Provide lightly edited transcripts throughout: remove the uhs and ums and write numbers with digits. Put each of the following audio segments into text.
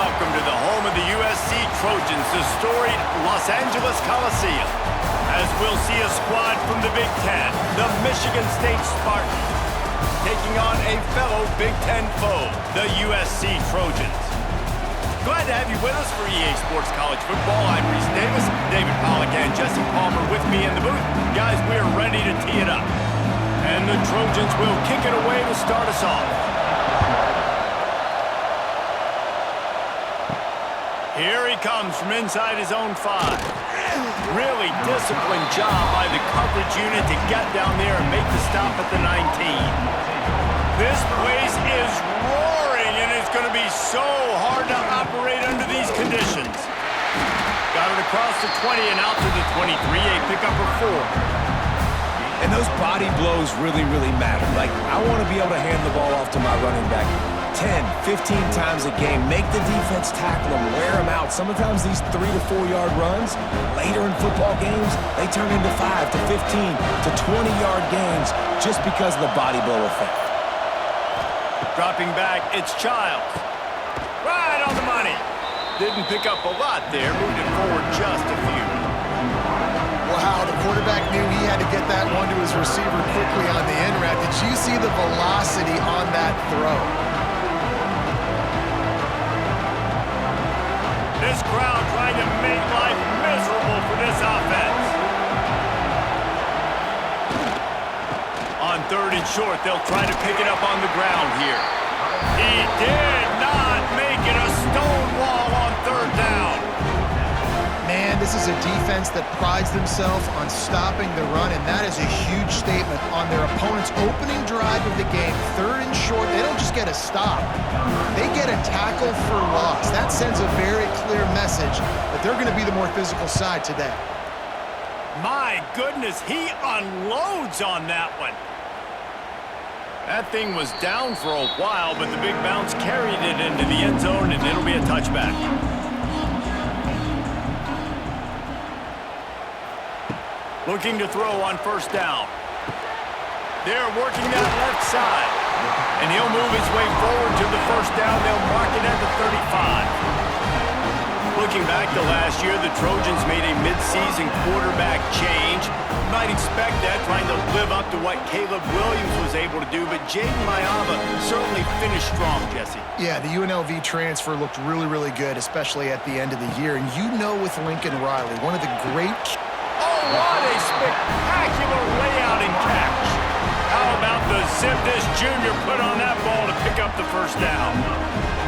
welcome to the home of the USC Trojans, the storied Los Angeles Coliseum. As we'll see a squad from the Big Ten, the Michigan State Spartans, taking on a fellow Big Ten foe, the USC Trojans. Glad to have you with us for EA Sports College Football. I'm Reese Davis, David Pollack, and Jesse Palmer with me in the booth. Guys, we're ready to tee it up. And the Trojans will kick it away to start us off. Here he comes from inside his own 5. Really disciplined job by the coverage unit to get down there and make the stop at the 19. This place is roaring, and it's going to be so hard to operate under these conditions. Got it across the 20 and out to the 23, a pickup of 4. And those body blows really matter. Like, I want to be able to hand the ball off to my running back 10, 15 times a game. Make the defense tackle them, wear them out. Sometimes these 3 to 4 yard runs, later in football games, they turn into 5 to 15 to 20 yard gains just because of the body blow effect. Dropping back, it's Childs. Right on the money. Didn't pick up a lot there, moved it forward just a few. Wow, the quarterback knew he had to get that one to his receiver quickly on the end route. Did you see the velocity on that throw? This crowd trying to make life miserable for this offense. On 3rd and short, they'll try to pick it up on the ground here. He did not make it a stone wall on 3rd down. Man, this is a defense that prides themselves on stopping the run, and that is a huge statement on their opponent's opening drive of the game. 3rd and short, they don't just get a stop. They get a tackle for loss. That sends a very clear message that they're going to be the more physical side today. My goodness, he unloads on that one. That thing was down for a while, but the big bounce carried it into the end zone, and it'll be a touchback. Looking to throw on 1st down. They're working that left side. And he'll move his way forward to the 1st down. They'll mark it at the 35. Looking back to last year, the Trojans made a mid-season quarterback change. You might expect that, trying to live up to what Caleb Williams was able to do, but Jaden Mayava certainly finished strong, Jesse. Yeah, the UNLV transfer looked really good, especially at the end of the year. And you know, with Lincoln Riley, one of the great... Oh, what a spectacular layout and catch. How about the zip this junior put on that ball to pick up the 1st down?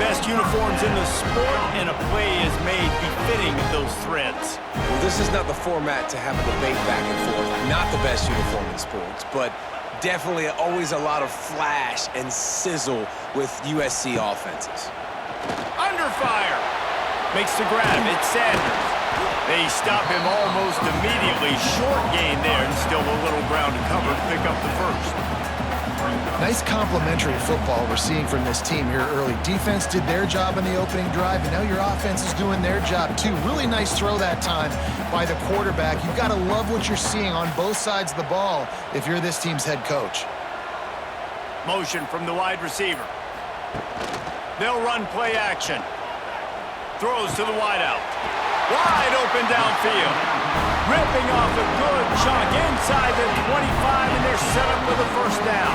Best uniforms in the sport, and a play is made befitting of those threads. Well, this is not the format to have a debate back and forth. Not the best uniform in sports, but definitely always a lot of flash and sizzle with USC offenses. Under fire. Makes the grab. It's Sanders. They stop him almost immediately. Short gain there, and still a little ground to cover to pick up the 1st. Nice complementary football we're seeing from this team here early. Defense did their job in the opening drive, and now your offense is doing their job too. Really nice throw that time by the quarterback. You've got to love what you're seeing on both sides of the ball if you're this team's head coach. Motion from the wide receiver. They'll run play action. Throws to the wideout. Wide open downfield. Ripping off a good chunk inside the 25, and they're set up for the 1st down.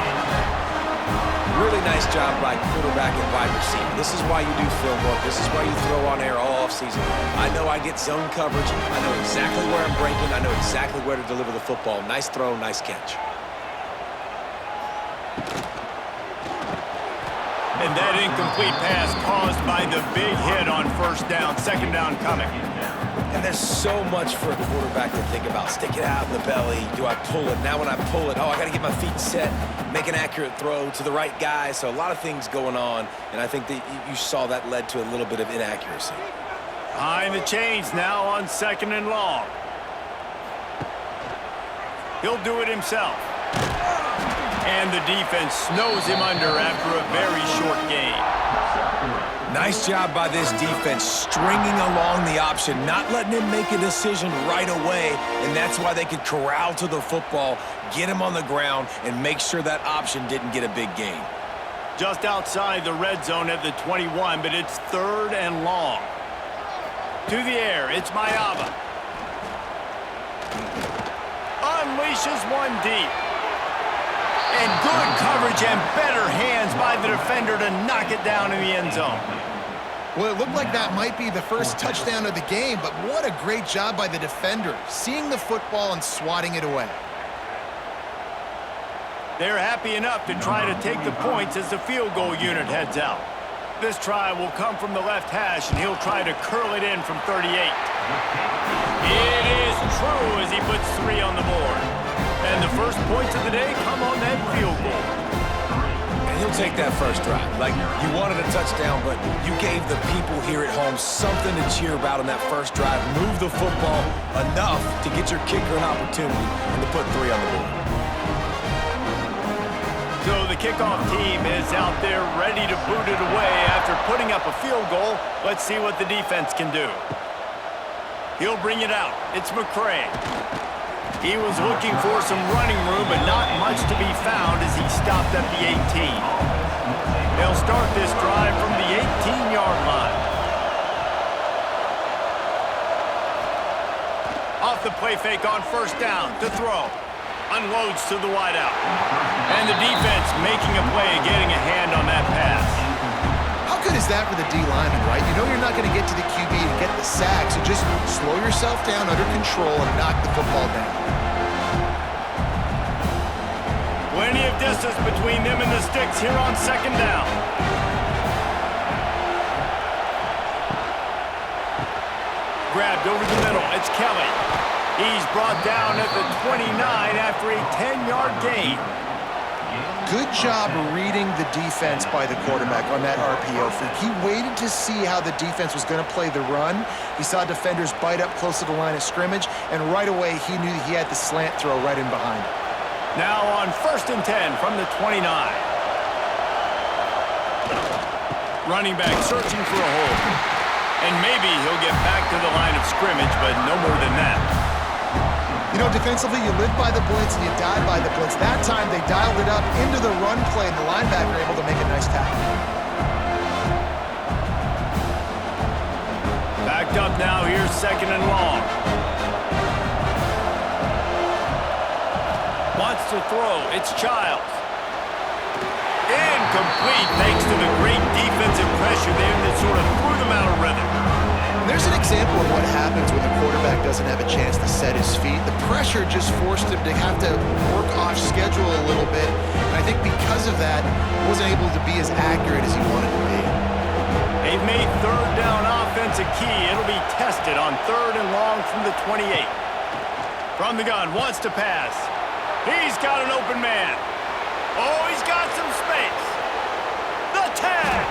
Really nice job by quarterback and wide receiver. This is why you do film work. This is why you throw on air all offseason. I know I get zone coverage. I know exactly where I'm breaking. I know exactly where to deliver the football. Nice throw, nice catch. And that incomplete pass caused by the big hit on 1st down. 2nd down coming. And there's so much for a quarterback to think about. Stick it out in the belly. Do I pull it? Now when I pull it, I got to get my feet set, make an accurate throw to the right guy. So a lot of things going on, and I think that you saw that led to a little bit of inaccuracy. Behind the chains now on 2nd and long. He'll do it himself. And the defense snows him under after a very short gain. Nice job by this defense, stringing along the option, not letting him make a decision right away, and that's why they could corral to the football, get him on the ground, and make sure that option didn't get a big gain. Just outside the red zone at the 21, but it's 3rd and long. To the air, it's Mayava. Unleashes one deep. And good coverage and better hands by the defender to knock it down in the end zone. Well, it looked like that might be the first touchdown of the game, but what a great job by the defender, seeing the football and swatting it away. They're happy enough to try to take the points as the field goal unit heads out. This try will come from the left hash, and he'll try to curl it in from 38. It is true as he puts 3 on the board. And the first points of the day come on that field goal. And he'll take that first drive. Like, you wanted a touchdown, but you gave the people here at home something to cheer about on that first drive. Move the football enough to get your kicker an opportunity and to put 3 on the board. So the kickoff team is out there ready to boot it away after putting up a field goal. Let's see what the defense can do. He'll bring it out. It's McCray. He was looking for some running room, but not much to be found as he stopped at the 18. They'll start this drive from the 18-yard line. Off the play fake on first down to throw. Unloads to the wideout. And the defense making a play, getting a hand on that pass. How good is that for the D lineman, right? You know you're not going to get to the QB and get the sack, so just slow yourself down under control and knock the football down. Plenty of distance between them and the sticks here on second down. Grabbed over the middle. It's Kelly. He's brought down at the 29 after a 10-yard gain. Good job reading the defense by the quarterback on that RPO fake. He waited to see how the defense was going to play the run. He saw defenders bite up close to the line of scrimmage, and right away he knew he had the slant throw right in behind him. Now on 1st and 10 from the 29. Running back searching for a hole. And maybe he'll get back to the line of scrimmage, but no more than that. You know, defensively, you live by the blitz and you die by the blitz. That time, they dialed it up into the run play, and the linebacker able to make a nice tackle. Backed up now, here's 2nd and long. Wants to throw, it's Childs. Incomplete thanks to the great defensive pressure there that sort of threw them out of rhythm. There's an example of what happens when the quarterback doesn't have a chance to set his feet. The pressure just forced him to have to work off schedule a little bit. And I think because of that, he wasn't able to be as accurate as he wanted to be. They've made 3rd down offense a key. It'll be tested on 3rd and long from the 28. From the gun, wants to pass. He's got an open man. Oh, he's got some space. The tag.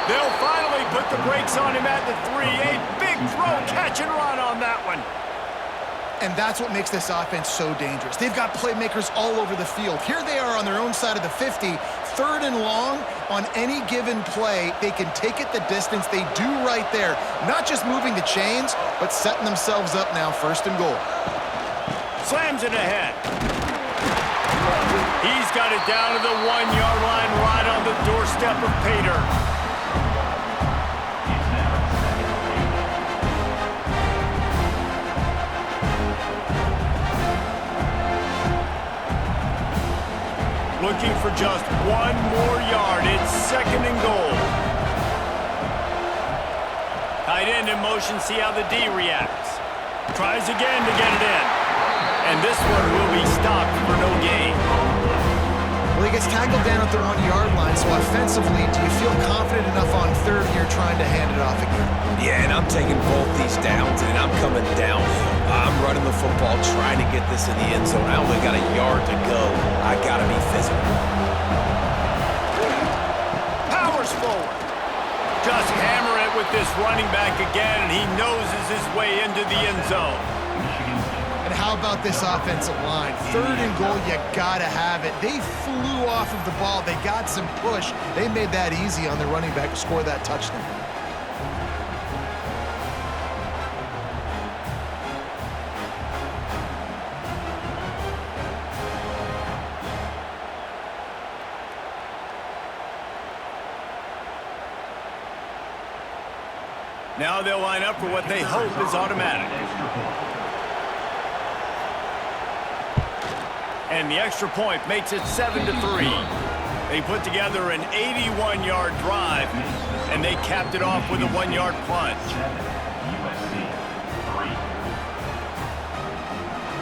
They'll finally put the brakes on him at the 3. A big throw, catch and run on that one. And that's what makes this offense so dangerous. They've got playmakers all over the field. Here they are on their own side of the 50, 3rd and long. On any given play, they can take it the distance. They do right there. Not just moving the chains, but setting themselves up now, 1st and goal. Slams it ahead. He's got it down to the 1-yard line, right on the doorstep of Pater. Looking for just 1 more yard. It's 2nd and goal. Tight end in motion, see how the D reacts. Tries again to get it in. And this one will be stopped for no gain. Well, he gets tackled down at the 1-yard line, so offensively, do you feel confident enough on 3rd here trying to hand it off again? Yeah, and I'm taking both these downs, and I'm coming downhill. I'm running the football, trying to get this in the end zone. I only got a yard to go. I got to be physical. Powers forward. Just hammer it with this running back again, and he noses his way into the end zone. And how about this offensive line? 3rd and goal, you gotta have it. They flew off of the ball. They got some push. They made that easy on the running back to score that touchdown. Now they'll line up for what they hope is automatic. And the extra point makes it 7-3. They put together an 81-yard drive, and they capped it off with a 1-yard plunge.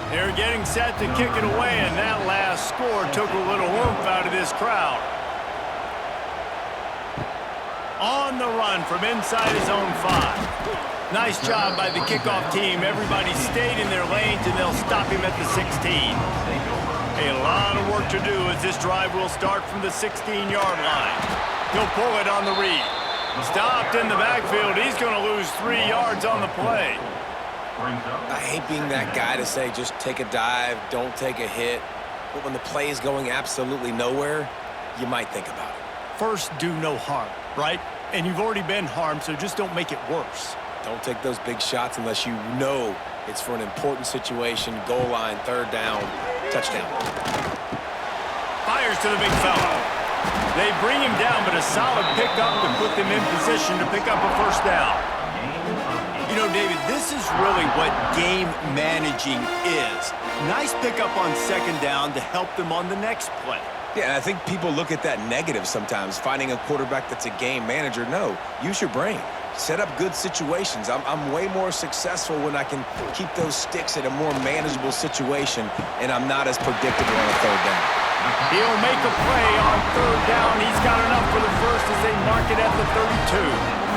They're getting set to kick it away, and that last score took a little oomph out of this crowd. On the run from inside his own 5. Nice job by the kickoff team. Everybody stayed in their lanes, and they'll stop him at the 16. A lot of work to do as this drive will start from the 16-yard line. He'll pull it on the read. Stopped in the backfield. He's going to lose 3 yards on the play. I hate being that guy to say just take a dive, don't take a hit. But when the play is going absolutely nowhere, you might think about it. First, do no harm, right? And you've already been harmed, so just don't make it worse. Don't take those big shots unless you know it's for an important situation, goal line, 3rd down, touchdown. Fires to the big fella. They bring him down, but a solid pickup to put them in position to pick up a 1st down. You know, David, this is really what game managing is. Nice pickup on 2nd down to help them on the next play. Yeah, and I think people look at that negative sometimes, finding a quarterback that's a game manager. No, use your brain. Set up good situations. I'm way more successful when I can keep those sticks in a more manageable situation, and I'm not as predictable on a 3rd down. He'll make a play on 3rd down. He's got enough for the 1st as they mark it at the 32.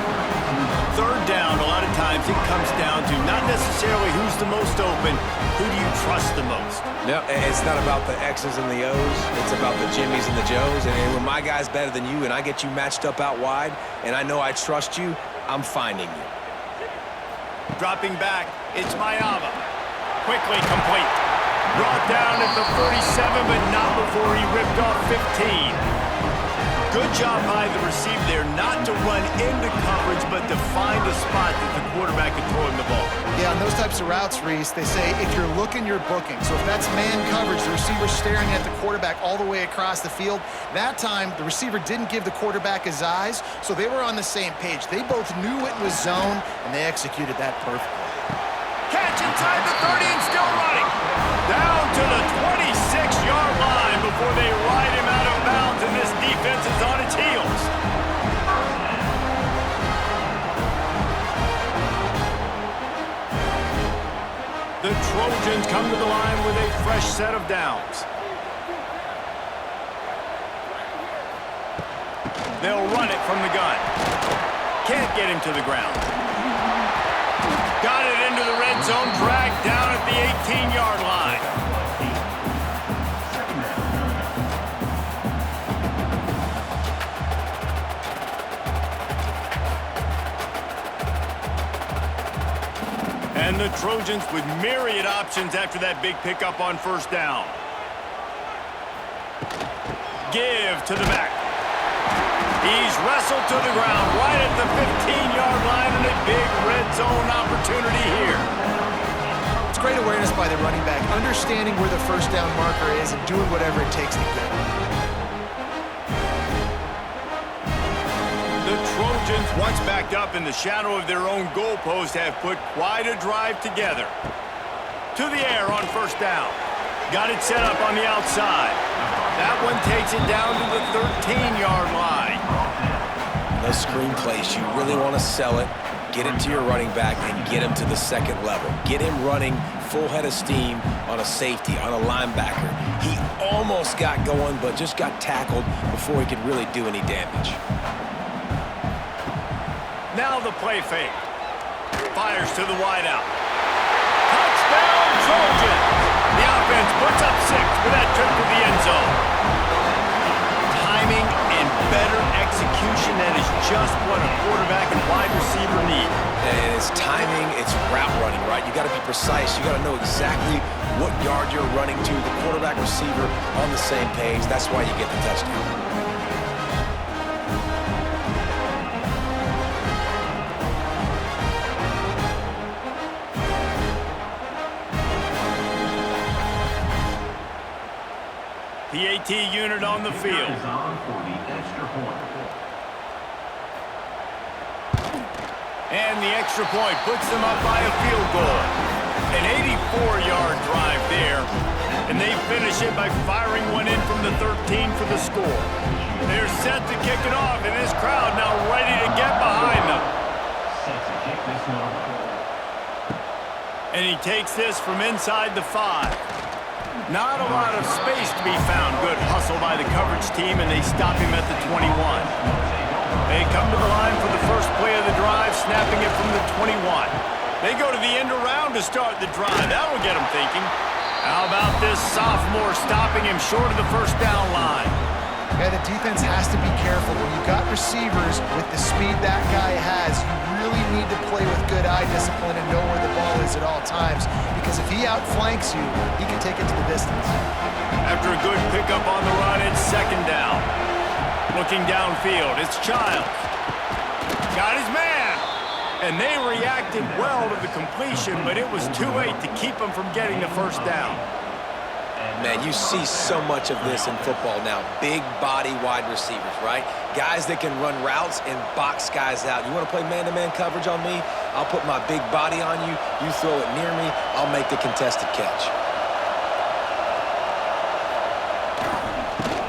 3rd down, a lot of times it comes down to not necessarily who's the most open, who do you trust the most? No, it's not about the X's and the O's. It's about the Jimmys and the Joes. And when my guy's better than you and I get you matched up out wide and I know I trust you, I'm finding you. Dropping back, it's Mayava. Quickly complete. Brought down at the 47, but not before he ripped off 15. Good job by the receiver there, not to run into coverage, but to find a spot that the quarterback can throw him the ball. Yeah, on those types of routes, Reese, they say if you're looking, you're booking. So if that's man coverage, the receiver's staring at the quarterback all the way across the field. That time, the receiver didn't give the quarterback his eyes, so they were on the same page. They both knew it was zone, and they executed that perfectly. Catch inside the 30 and still running. Down to the 26-yard line before they ride him out of bounds, and this defense is on its heels. The Trojans come to the line with a fresh set of downs. They'll run it from the gun. Can't get him to the ground. Got it into the red zone, dragged down at the 18-yard line. And the Trojans with myriad options after that big pickup on 1st down. Give to the back. He's wrestled to the ground right at the 15-yard line, and a big red zone opportunity here. It's great awareness by the running back, understanding where the 1st down marker is and doing whatever it takes to get it. The Trojans, once backed up in the shadow of their own goalpost, have put quite a drive together. To the air on 1st down. Got it set up on the outside. That one takes it down to the 13-yard line. Those screen plays, you really want to sell it, get it to your running back, and get him to the 2nd level. Get him running full head of steam on a safety, on a linebacker. He almost got going, but just got tackled before he could really do any damage. Now the play fake. Fires to the wideout. Touchdown, Trojans! The offense puts up 6 with that trip to the end zone. Timing and better execution, that is just what a quarterback and wide receiver need. And it's timing, it's route running, right? You got to be precise. You got to know exactly what yard you're running to. The quarterback receiver on the same page. That's why you get the touchdown. PAT unit on the field. And the extra point puts them up by a field goal. An 84-yard drive there. And they finish it by firing one in from the 13 for the score. They're set to kick it off, and this crowd now ready to get behind them. And he takes this from inside the 5. Not a lot of space to be found. Good hustle by the coverage team, and they stop him at the 21. They come to the line for the first play of the drive, snapping it from the 21. They go to the end around to start the drive. That'll get them thinking. How about this sophomore stopping him short of the first down line? Yeah, the defense has to be careful. When you've got receivers with the speed that guy has, you really need to play with good eye discipline and know where the ball is at all times. Because if he outflanks you, he can take it to the distance. After a good pickup on the run, it's second down. Looking downfield, it's Childs. Got his man. And they reacted well to the completion, but it was too late to keep them from getting the first down. Man, you see so much of this in football now. Big body wide receivers, right? Guys that can run routes and box guys out. You want to play man-to-man coverage on me? I'll put my big body on you. You throw it near me, I'll make the contested catch.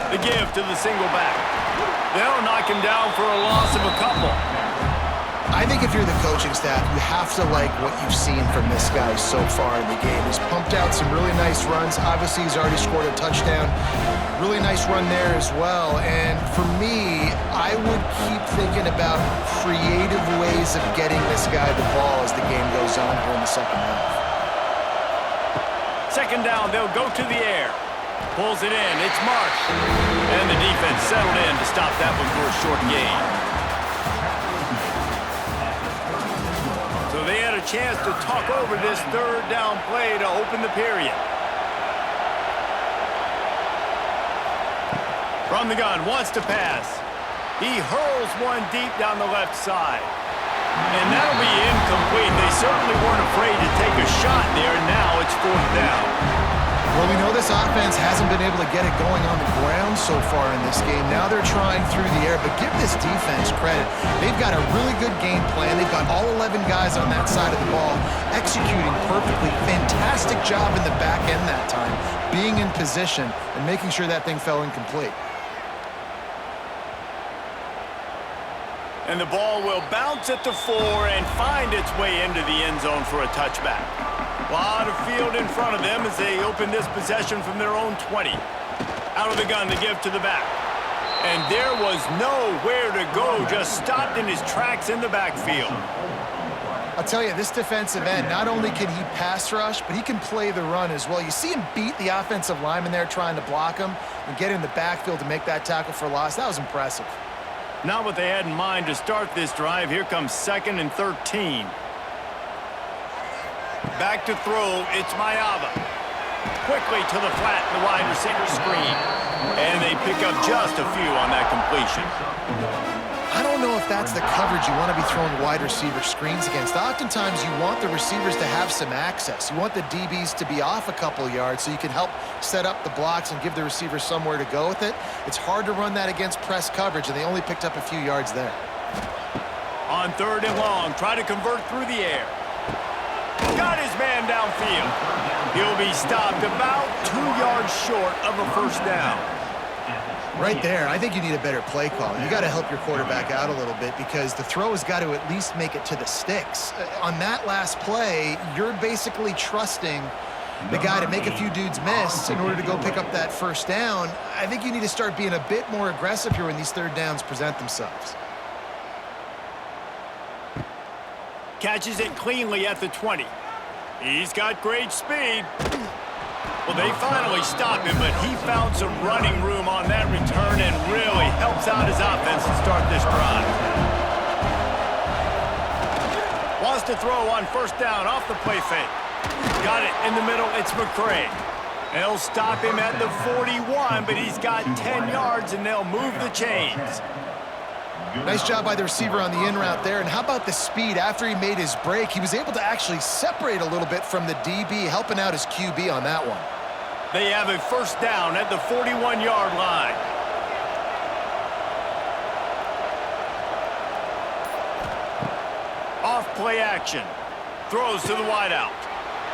The give to the single back. They'll knock him down for a loss of a couple. I think if you're the coaching staff, you have to like what you've seen from this guy so far in the game. He's pumped out some really nice runs. Obviously, he's already scored a touchdown. Really nice run there as well. And for me, I would keep thinking about creative ways of getting this guy the ball as the game goes on here in the second half. Second down, they'll go to the air. Pulls it in, it's Marsh. And the defense settled in to stop that one for a short gain. So they had a chance to talk over this third down play to open the period. From the gun, wants to pass. He hurls one deep down the left side. And that'll be incomplete. They certainly weren't afraid to take a shot there. Now it's fourth down. Well, we know this offense hasn't been able to get it going on the ground so far in this game. Now they're trying through the air, but give this defense credit. They've got a really good game plan. They've got all 11 guys on that side of the ball executing perfectly. Fantastic job in the back end that time, being in position and making sure that thing fell incomplete. And the ball will bounce at the 4 and find its way into the end zone for a touchback. A lot of field in front of them as they open this possession from their own 20. Out of the gun to give to the back. And there was nowhere to go, just stopped in his tracks in the backfield. I'll tell you, this defensive end, not only can he pass rush, but he can play the run as well. You see him beat the offensive lineman there trying to block him and get in the backfield to make that tackle for loss. That was impressive. Not what they had in mind to start this drive. Here comes 2nd and 13. Back to throw, it's Mayava. Quickly to the flat, the wide receiver screen. And they pick up just a few on that completion. I don't know if that's the coverage you want to be throwing wide receiver screens against. Oftentimes, you want the receivers to have some access. You want the DBs to be off a couple yards so you can help set up the blocks and give the receiver somewhere to go with it. It's hard to run that against press coverage, and they only picked up a few yards there. On 3rd and long, try to convert through the air. Got his man downfield. He'll be stopped about 2 yards short of a first down. Right there, I think you need a better play call. You got to help your quarterback out a little bit because the throw has got to at least make it to the sticks. On that last play, you're basically trusting the guy to make a few dudes miss in order to go pick up that first down. I think you need to start being a bit more aggressive here when these third downs present themselves. Catches it cleanly at the 20. He's got great speed. Well, they finally stopped him, but he found some running room on that return and really helps out his offense to start this drive. Wants to throw on first down off the play fake. Got it in the middle, it's McCray. They'll stop him at the 41, but he's got 10 yards and they'll move the chains. Nice job by the receiver on the in route there. And how about the speed after he made his break? He was able to actually separate a little bit from the DB, helping out his QB on that one. They have a first down at the 41-yard line. off play action. Throws to the wideout.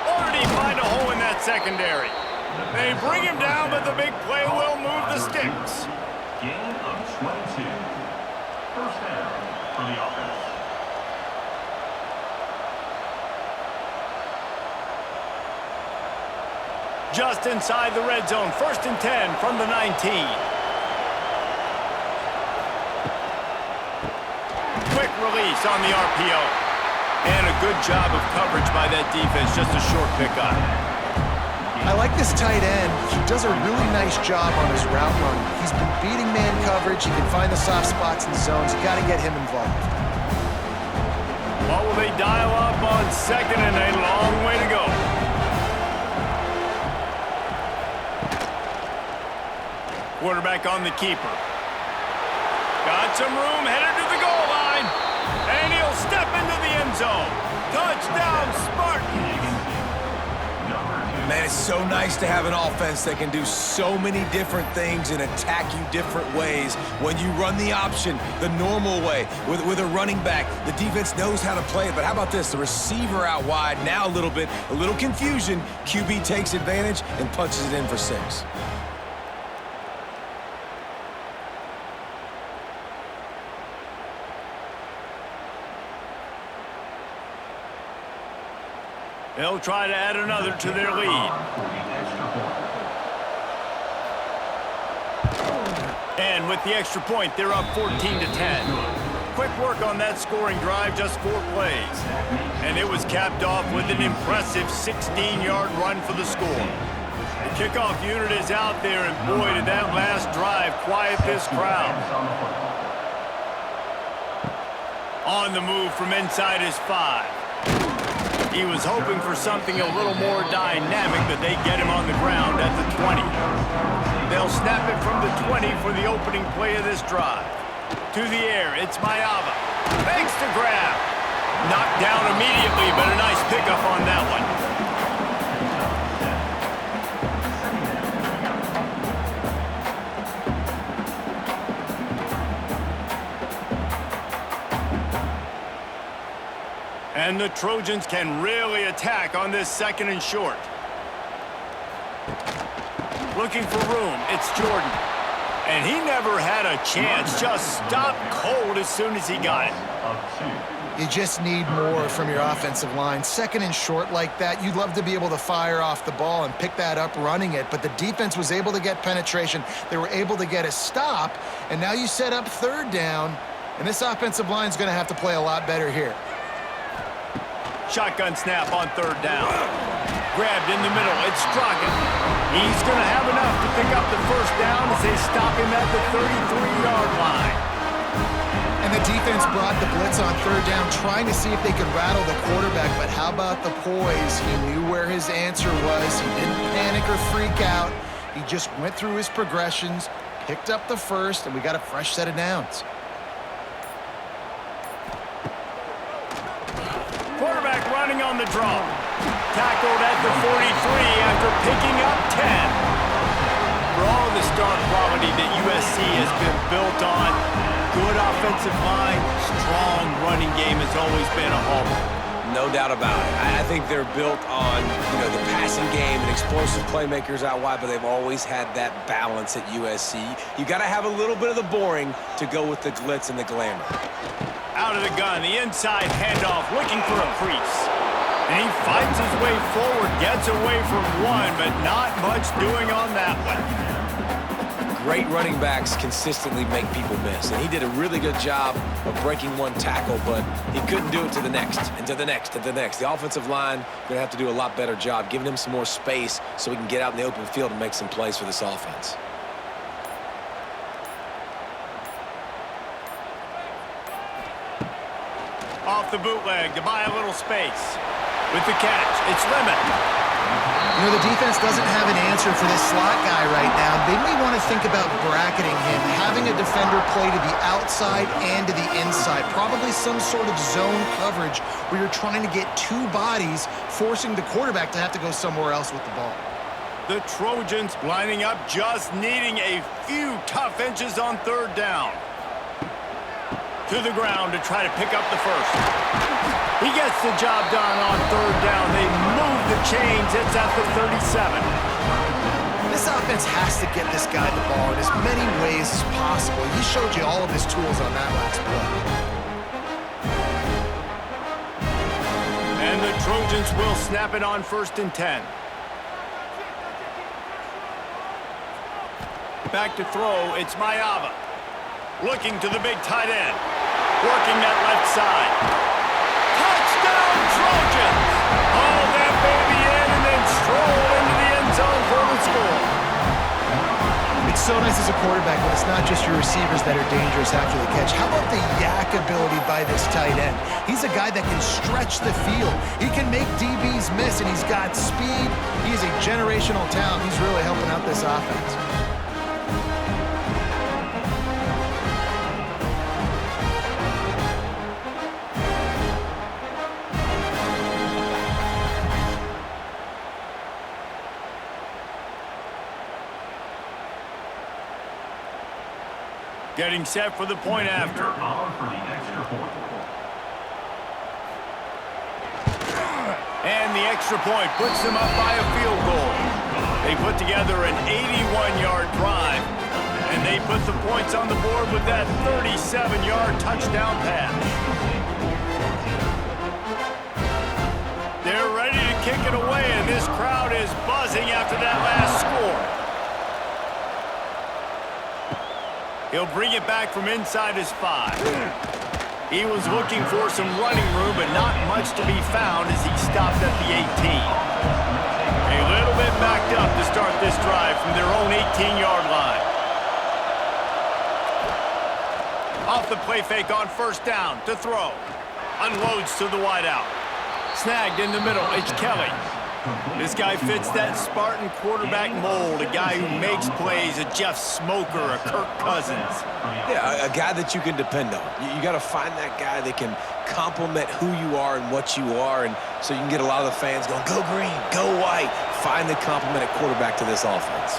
Or did he find a hole in that secondary? They bring him down, but the big play will move the sticks. Gain of 22. First down for the offense. Just inside the red zone. 1st and 10 from the 19. Quick release on the RPO. And a good job of coverage by that defense. Just a short pickup. I like this tight end. He does a really nice job on his route running. He's been beating man coverage. He can find the soft spots and zones. You got to get him involved. What will they dial up on 2nd and a long way to go? Quarterback on the keeper. Got some room, headed to the goal line. And he'll step into the end zone. Touchdown, Spartans. Man, it's so nice to have an offense that can do so many different things and attack you different ways. When you run the option the normal way with a running back, the defense knows how to play it. But how about this? The receiver out wide, now a little confusion. QB takes advantage and punches it in for 6. They'll try to add another to their lead. And with the extra point, they're up 14 to 10. Quick work on that scoring drive, just 4 plays. And it was capped off with an impressive 16-yard run for the score. The kickoff unit is out there, and boy, did that last drive quiet this crowd. On the move from inside his 5. He was hoping for something a little more dynamic, but they get him on the ground at the 20. They'll snap it from the 20 for the opening play of this drive. To the air, it's Mayava. Thanks to grab. Knocked down immediately, but a nice pickup on that one. And the Trojans can really attack on this 2nd and short. Looking for room, it's Jordan. And he never had a chance, just stopped cold as soon as he got it. You just need more from your offensive line. 2nd and short like that, you'd love to be able to fire off the ball and pick that up running it, but the defense was able to get penetration. They were able to get a stop, and now you set up 3rd down, and this offensive line is going to have to play a lot better here. Shotgun snap on 3rd down. Grabbed in the middle. It's Trojans. He's going to have enough to pick up the 1st down as they stop him at the 33-yard line. And the defense brought the blitz on 3rd down, trying to see if they could rattle the quarterback. But how about the poise? He knew where his answer was. He didn't panic or freak out. He just went through his progressions, picked up the 1st, and we got a fresh set of downs. Quarterback running on the draw. Tackled at the 43 after picking up 10. For all the star quality that USC has been built on, good offensive line, strong running game has always been a hallmark. No doubt about it. I think they're built on, the passing game and explosive playmakers out wide, but they've always had that balance at USC. You got to have a little bit of the boring to go with the glitz and the glamour. Out of the gun, the inside handoff, looking for a crease. And he fights his way forward, gets away from one, but not much doing on that one. Great running backs consistently make people miss, and he did a really good job of breaking one tackle, but he couldn't do it to the next, and to the next, and to the next. The offensive line going to have to do a lot better job, giving him some more space so he can get out in the open field and make some plays for this offense. Off the bootleg to buy a little space. With the catch, it's Lemon. The defense doesn't have an answer for this slot guy right now. They may want to think about bracketing him, having a defender play to the outside and to the inside. Probably some sort of zone coverage where you're trying to get 2 bodies, forcing the quarterback to have to go somewhere else with the ball. The Trojans lining up, just needing a few tough inches on 3rd down. To the ground to try to pick up the first. He gets the job done on third down. They move the chains. It's at the 37. This offense has to get this guy the ball in as many ways as possible. He showed you all of his tools on that last play. And the Trojans will snap it on 1st and 10. Back to throw, it's Mayava. Looking to the big tight end. Working that left side. Touchdown, Trojans! Haul that baby in and then stroll into the end zone for the score. It's so nice as a quarterback when it's not just your receivers that are dangerous after the catch. How about the yak ability by this tight end? He's a guy that can stretch the field. He can make DBs miss, and he's got speed. He is a generational talent. He's really helping out this offense. Getting set for the point after. And the extra point puts them up by a field goal. They put together an 81-yard drive, and they put the points on the board with that 37-yard touchdown pass. They're ready to kick it away, and this crowd is buzzing after that last score. He'll bring it back from inside his 5. He was looking for some running room, but not much to be found as he stopped at the 18. A little bit backed up to start this drive from their own 18-yard line. Off the play fake on 1st down to throw. Unloads to the wideout. Snagged in the middle, it's Kelly. This guy fits that Spartan quarterback mold, a guy who makes plays, a Jeff Smoker, a Kirk Cousins. Yeah, a guy that you can depend on. You got to find that guy that can complement who you are and what you are, and so you can get a lot of the fans going, go green, go white. Find the complement at quarterback to this offense.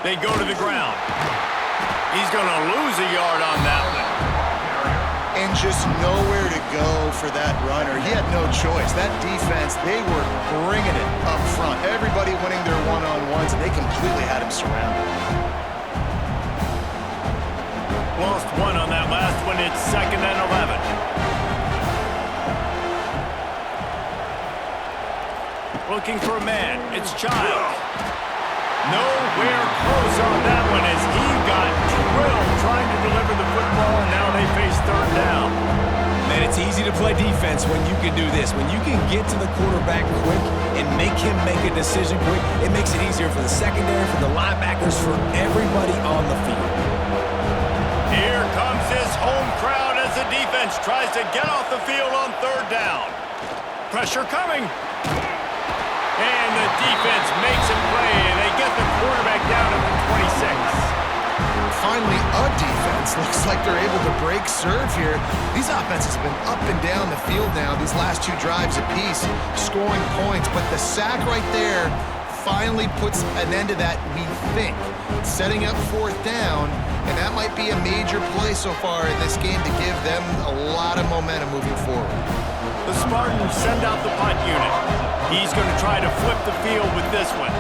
They go to the ground. He's going to lose a yard on that one. And just nowhere to go for that runner. He had no choice. That defense, they were bringing it up front. Everybody winning their one-on-ones, and they completely had him surrounded. Lost one on that last one. It's 2nd and 11. Looking for a man. It's Child. Nowhere close on that one as he got drilled trying to deliver the football, and now they face 3rd down. Man, it's easy to play defense when you can do this. When you can get to the quarterback quick and make him make a decision quick, it makes it easier for the secondary, for the linebackers, for everybody on the field. Here comes this home crowd as the defense tries to get off the field on 3rd down. Pressure coming. And the defense makes him play, and they get the quarterback down at the 26. Finally, a defense. Looks like they're able to break serve here. These offenses have been up and down the field now, these last 2 drives apiece, scoring points. But the sack right there finally puts an end to that, we think. Setting up 4th down, and that might be a major play so far in this game to give them a lot of momentum moving forward. The Spartans send out the punt unit. He's going to try to flip the field with this one.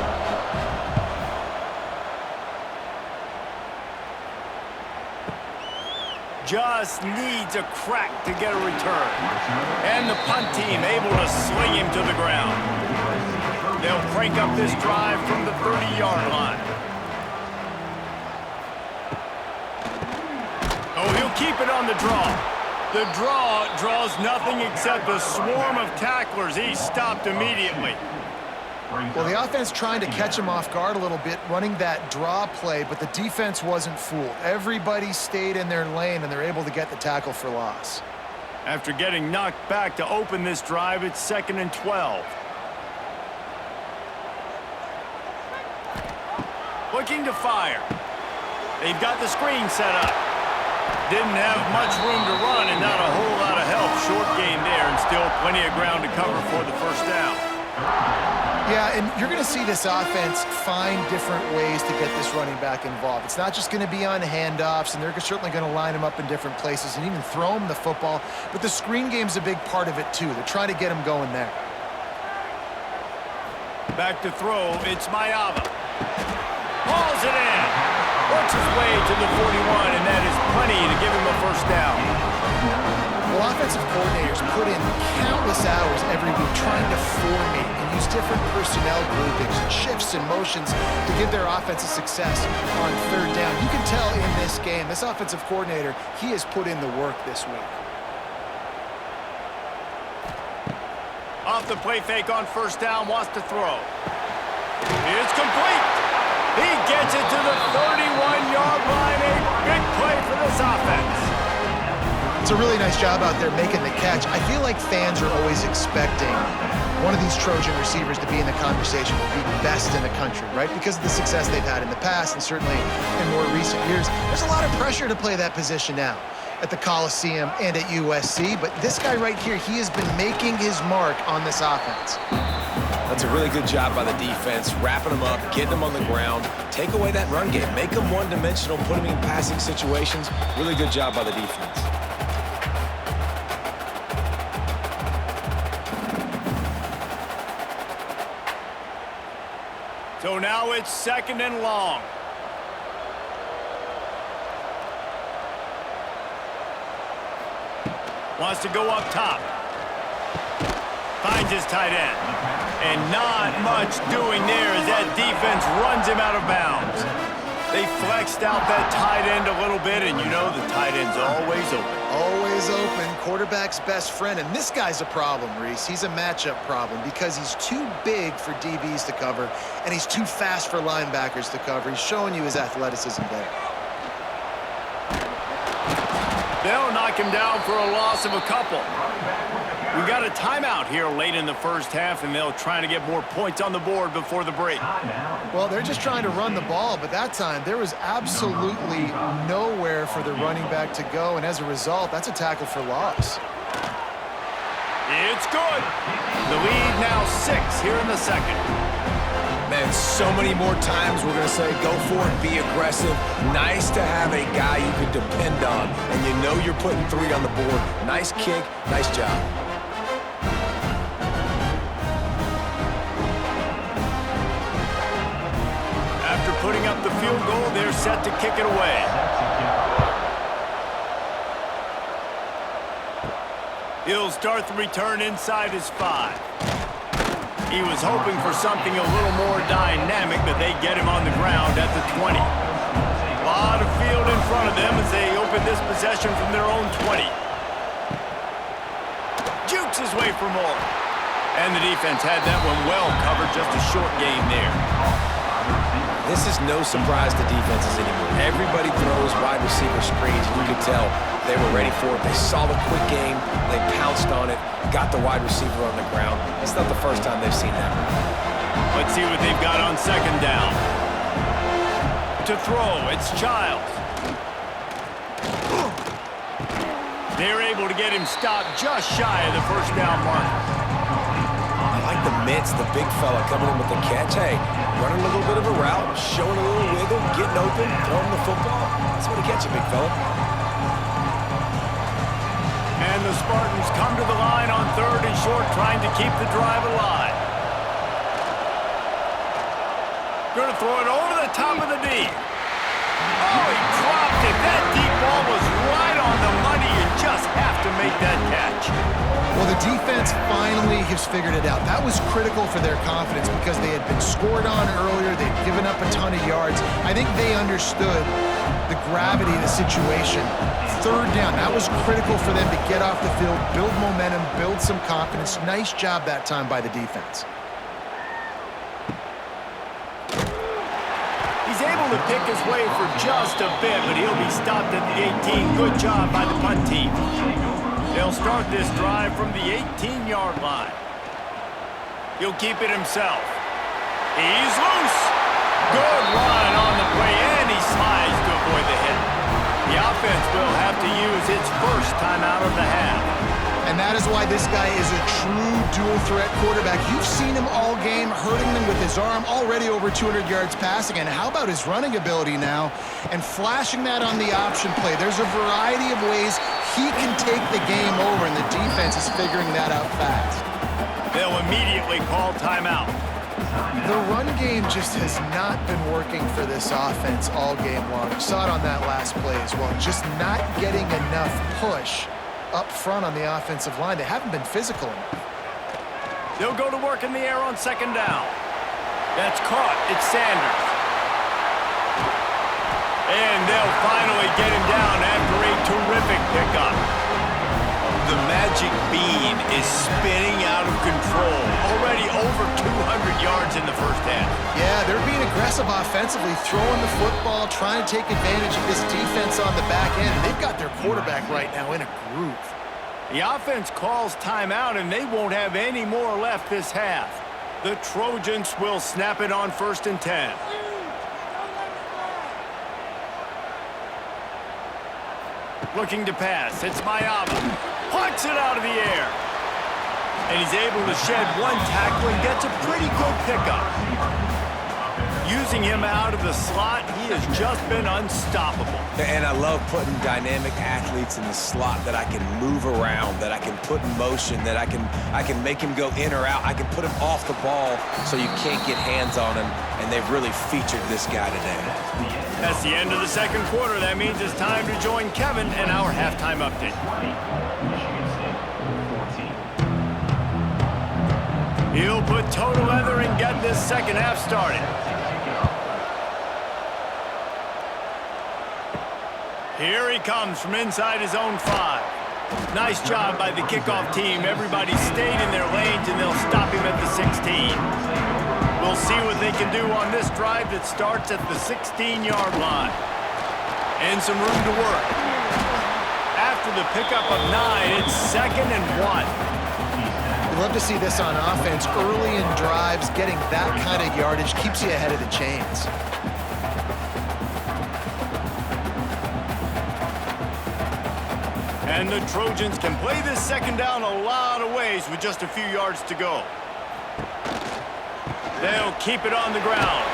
Just needs a crack to get a return. And the punt team able to sling him to the ground. They'll crank up this drive from the 30-yard line. Oh, he'll keep it on the draw. The draw draws nothing except a swarm of tacklers. He's stopped immediately. Well, the offense trying to catch him off guard a little bit, running that draw play, but the defense wasn't fooled. Everybody stayed in their lane, and they're able to get the tackle for loss. After getting knocked back to open this drive, it's 2nd and 12. Looking to fire. They've got the screen set up. Didn't have much room to run and not a whole lot of help. Short gain there and still plenty of ground to cover for the 1st down. Yeah, and you're going to see this offense find different ways to get this running back involved. It's not just going to be on handoffs, and they're certainly going to line him up in different places and even throw him the football. But the screen game's a big part of it, too. They're trying to get him going there. Back to throw, it's Mayava. Hauls it in. Works his way to the 41, and that is plenty to give him a first down. Well, offensive coordinators put in countless hours every week trying to formate and use different personnel groupings and shifts and motions to give their offense a success on third down. You can tell in this game, this offensive coordinator, he has put in the work this week. Off the play fake on first down, wants to throw. It's complete. He gets it to the 31-yard line. A big play for this offense. It's a really nice job out there making the catch. I feel like fans are always expecting one of these Trojan receivers to be in the conversation to be best in the country, right? Because of the success they've had in the past and certainly in more recent years. There's a lot of pressure to play that position now at the Coliseum and at USC, but this guy right here, he has been making his mark on this offense. That's a really good job by the defense, wrapping them up, getting them on the ground, take away that run game, make them one-dimensional, put them in passing situations. Really good job by the defense. So now it's 2nd and long. Wants to go up top. Finds his tight end. And not much doing there as that defense runs him out of bounds. They flexed out that tight end a little bit, and you know the tight end's always open. Always open, quarterback's best friend. And this guy's a problem, Reese. He's a matchup problem because he's too big for DBs to cover, and he's too fast for linebackers to cover. He's showing you his athleticism there. They'll knock him down for a loss of a couple. We got a timeout here late in the first half, and they'll try to get more points on the board before the break. Well, they're just trying to run the ball, but that time there was absolutely nowhere for the running back to go, and as a result, that's a tackle for loss. It's good. The lead now 6 here in the second. Man, so many more times we're going to say go for it, be aggressive. Nice to have a guy you can depend on, and you know you're putting 3 on the board. Nice kick, nice job. After putting up the field goal, they're set to kick it away. He'll start the return inside his 5. He was hoping for something a little more dynamic, but they get him on the ground at the 20. A lot of field in front of them as they open this possession from their own 20. Jukes his way for more. And the defense had that one well covered, just a short gain there. This is no surprise to defenses anymore. Everybody throws wide receiver screens, and you can tell they were ready for it. They saw the quick game, they pounced on it, got the wide receiver on the ground. It's not the first time they've seen that. Let's see what they've got on 2nd down. To throw, it's Childs. They're able to get him stopped just shy of the first down mark. I like the mitts, the big fella coming in with the catch. Hey, running a little bit of a route, showing a little wiggle, getting open, throwing the football. That's what he gets you, big fella. And the Spartans come to the line on 3rd and short, trying to keep the drive alive. Going to throw it over the top of the D. Oh, he dropped it. That deep ball was right on the money. You just have to make that catch. Well, the defense finally has figured it out. That was critical for their confidence because they had been scored on earlier. They'd given up a ton of yards. I think they understood the gravity of the situation. 3rd down, that was critical for them to get off the field, build momentum, build some confidence. Nice job that time by the defense. He's able to pick his way for just a bit, but he'll be stopped at the 18. Good job by the punt team. They'll start this drive from the 18-yard line. He'll keep it himself. He's loose. Good run on the play, and he slides to avoid the hit. The offense will have to use its first timeout of the half. And that is why this guy is a true dual-threat quarterback. You've seen him all game, hurting them with his arm, already over 200 yards passing. And how about his running ability now? And flashing that on the option play. There's a variety of ways he can take the game over, and the defense is figuring that out fast. They'll immediately call timeout. The run game just has not been working for this offense all game long. You saw it on that last play as well. Just not getting enough push up front on the offensive line. They haven't been physical enough. They'll go to work in the air on second down. That's caught. It's Sanders. And they'll finally get him down after a terrific pickup. The magic bean is spinning out of control. Already over 200 yards in the first half. Yeah, they're being aggressive offensively, throwing the football, trying to take advantage of this defense on the back end. They've got their quarterback right now in a groove. The offense calls timeout, and they won't have any more left this half. The Trojans will snap it on 1st and 10. Looking to pass. It's Mayama. Punts it out of the air. And he's able to shed one tackle and gets a pretty good pickup. Using him out of the slot, he has just been unstoppable. And I love putting dynamic athletes in the slot that I can move around, that I can put in motion, that I can make him go in or out. I can put him off the ball so you can't get hands on him, and they've really featured this guy today. That's the end of the second quarter. That means it's time to join Kevin in our halftime update. He'll put total leather and get this second half started. Here he comes from inside his own 5. Nice job by the kickoff team. Everybody stayed in their lanes, and they'll stop him at the 16. We'll see what they can do on this drive that starts at the 16-yard line. And some room to work. After the pickup of 9, it's 2nd and 1. We love to see this on offense. Early in drives, getting that kind of yardage keeps you ahead of the chains. And the Trojans can play this second down a lot of ways with just a few yards to go. They'll keep it on the ground.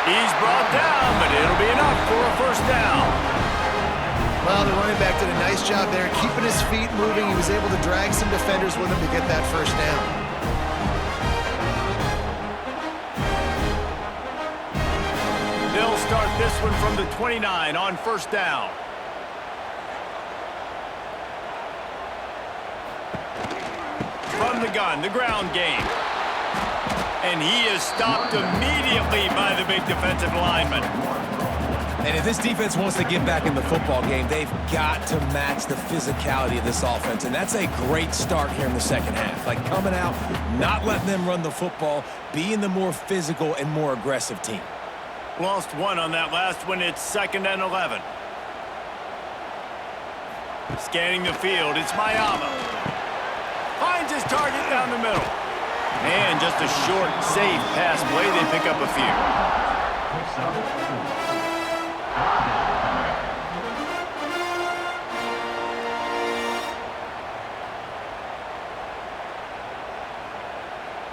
He's brought down, but it'll be enough for a first down. Well, the running back did a nice job there, keeping his feet moving. He was able to drag some defenders with him to get that first down. They'll start this one from the 29 on first down. From the gun, the ground game. And he is stopped immediately by the big defensive lineman. And if this defense wants to get back in the football game, they've got to match the physicality of this offense. And that's a great start here in the second half. Like coming out, not letting them run the football, being the more physical and more aggressive team. Lost one on that last one. It's 2nd and 11. Scanning the field, it's Mayama. Finds his target down the middle. And just a short, safe pass play. They pick up a few.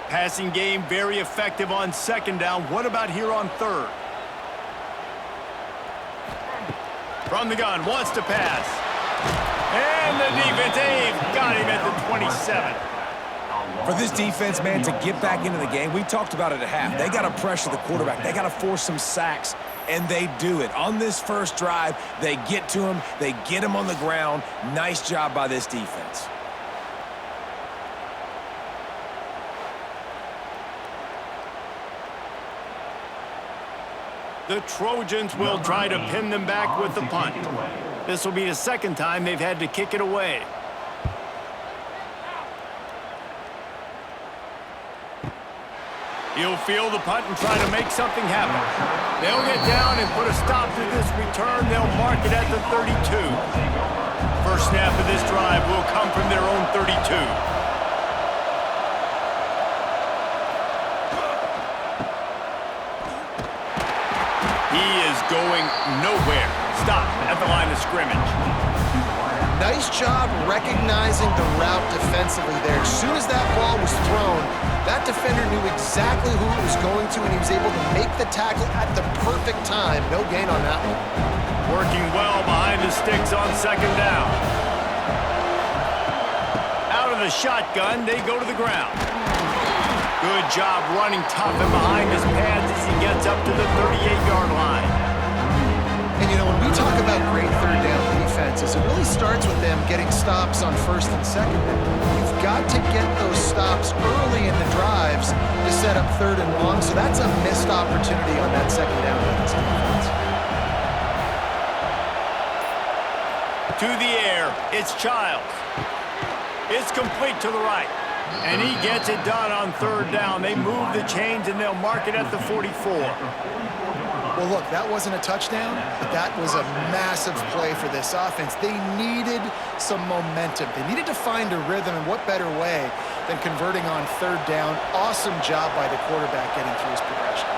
Passing game very effective on second down. What about here on third? From the gun, wants to pass. And the defense got him at the 27. For this defense, man, to get back into the game, we talked about it at half. They got to pressure the quarterback. They got to force some sacks, and they do it. On this first drive, they get to him. They get him on the ground. Nice job by this defense. The Trojans will try to pin them back with the punt. This will be the second time they've had to kick it away. He'll field the punt and try to make something happen. They'll get down and put a stop to this return. They'll mark it at the 32. First snap of this drive will come from their own 32. He is going nowhere. Stop at the line of scrimmage. Nice job recognizing the route defensively there. As soon as that ball was thrown, that defender knew exactly who it was going to, and he was able to make the tackle at the perfect time. No gain on that one. Working well behind the sticks on second down. Out of the shotgun, they go to the ground. Good job running tough and behind his pads as he gets up to the 38-yard line. And, you know, when we talk about great third down defenses, it really starts with them getting stops on first and second down. You've got to get those stops early in the drives to set up third and long, so that's a missed opportunity on that second down by this defense. To the air, it's Childs. It's complete to the right. And he gets it done on third down. They move the chains, and they'll mark it at the 44. Well, look, that wasn't a touchdown, but that was a massive play for this offense. They needed some momentum. They needed to find a rhythm, and what better way than converting on third down. Awesome job by the quarterback getting through his progression.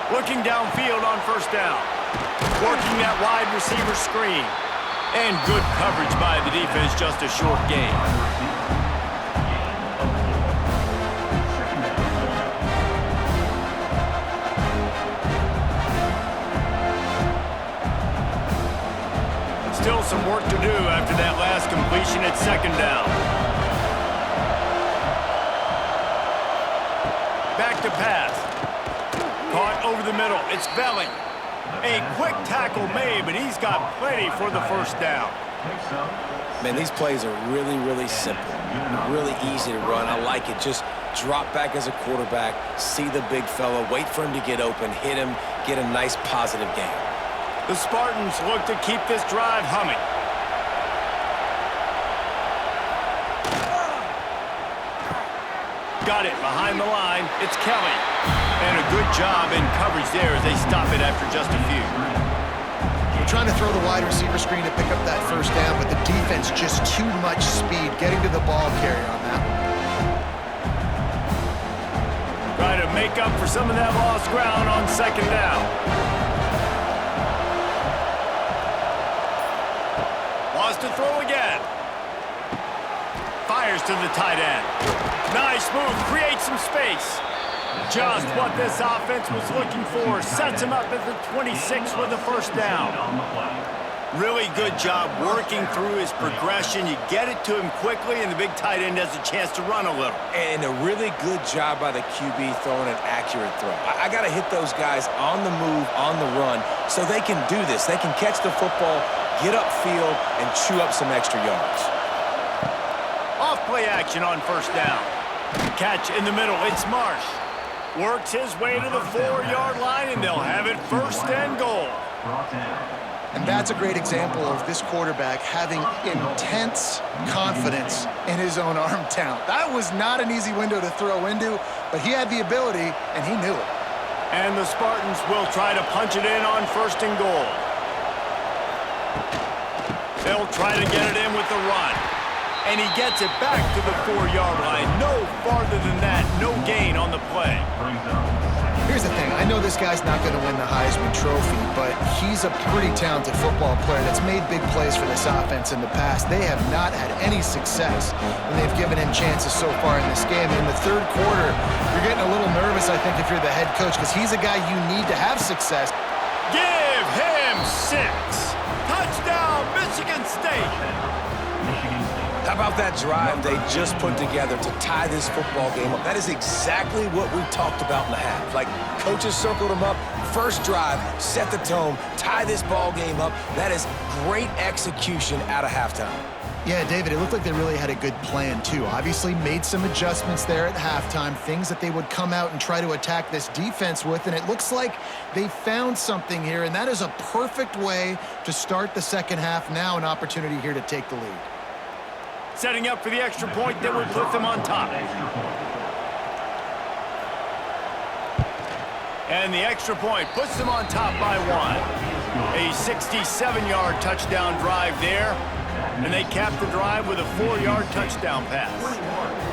Looking downfield on first down. Working that wide receiver screen. And good coverage by the defense, just a short gain. Still some work to do after that last completion at second down. Back to pass. Caught over the middle. It's Belling. A quick tackle made, but he's got plenty for the first down. Man, these plays are really, really simple. Really easy to run. I like it. Just drop back as a quarterback, see the big fella, wait for him to get open, hit him, get a nice positive gain. The Spartans look to keep this drive humming. Got it behind the line. It's Kelly. And a good job in coverage there as they stop it after just a few. We're trying to throw the wide receiver screen to pick up that first down, but the defense just too much speed getting to the ball carrier on that one. Try to make up for some of that lost ground on second down. Wants to throw again. Fires to the tight end. Nice move, creates some space. Just what this offense was looking for. Sets him up at the 26 with the first down. Really good job working through his progression. You get it to him quickly, and the big tight end has a chance to run a little. And a really good job by the QB throwing an accurate throw. I got to hit those guys on the move, on the run, so they can do this. They can catch the football, get upfield, and chew up some extra yards. Off play action on first down. Catch in the middle. It's Marsh. Works his way to the 4-yard line, and they'll have it first and goal. And that's a great example of this quarterback having intense confidence in his own arm talent. That was not an easy window to throw into, but he had the ability, and he knew it. And the Spartans will try to punch it in on first and goal. They'll try to get it in with the run. And he gets it back to the 4-yard line. No farther than that. No gain on the play. Here's the thing. I know this guy's not going to win the Heisman Trophy, but he's a pretty talented football player that's made big plays for this offense in the past. They have not had any success when they've given him chances so far in this game. And in the third quarter, you're getting a little nervous, I think, if you're the head coach, because he's a guy you need to have success. Give him 6. Touchdown, Michigan State. How about that drive they just put together to tie this football game up? That is exactly what we talked about in the half. Like, coaches circled them up, first drive, set the tone, tie this ball game up. That is great execution out of halftime. Yeah, David, it looked like they really had a good plan, too. Obviously made some adjustments there at halftime, things that they would come out and try to attack this defense with, and it looks like they found something here, and that is a perfect way to start the second half. Now an opportunity here to take the lead. Setting up for the extra point that would put them on top. And the extra point puts them on top by 1. A 67-yard touchdown drive there. And they cap the drive with a 4-yard touchdown pass.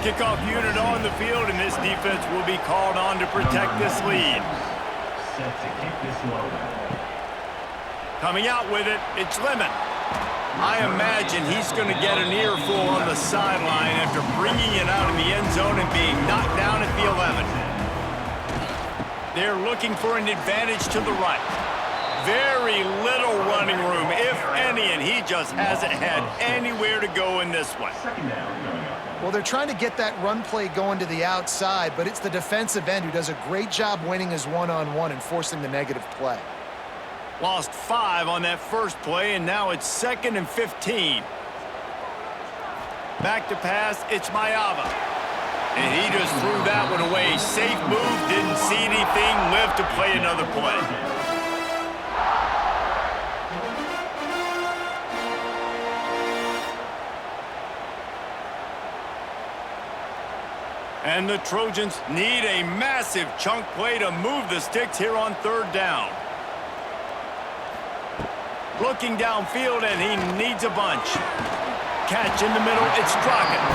Kickoff unit on the field, and this defense will be called on to protect this lead. Set to kick this one away. Coming out with it, it's Lemon. I imagine he's going to get an earful on the sideline after bringing it out of the end zone and being knocked down at the 11. They're looking for an advantage to the right. Very little running room, if any, and he just hasn't had anywhere to go in this one. Well, they're trying to get that run play going to the outside, but it's the defensive end who does a great job winning his one-on-one and forcing the negative play. Lost 5 on that first play, and now it's 2nd and 15. Back to pass, it's Mayava. And he just threw that one away. Safe move, didn't see anything, lived to play another play. And the Trojans need a massive chunk play to move the sticks here on 3rd down. Looking downfield, and he needs a bunch. Catch in the middle, it's Trojans.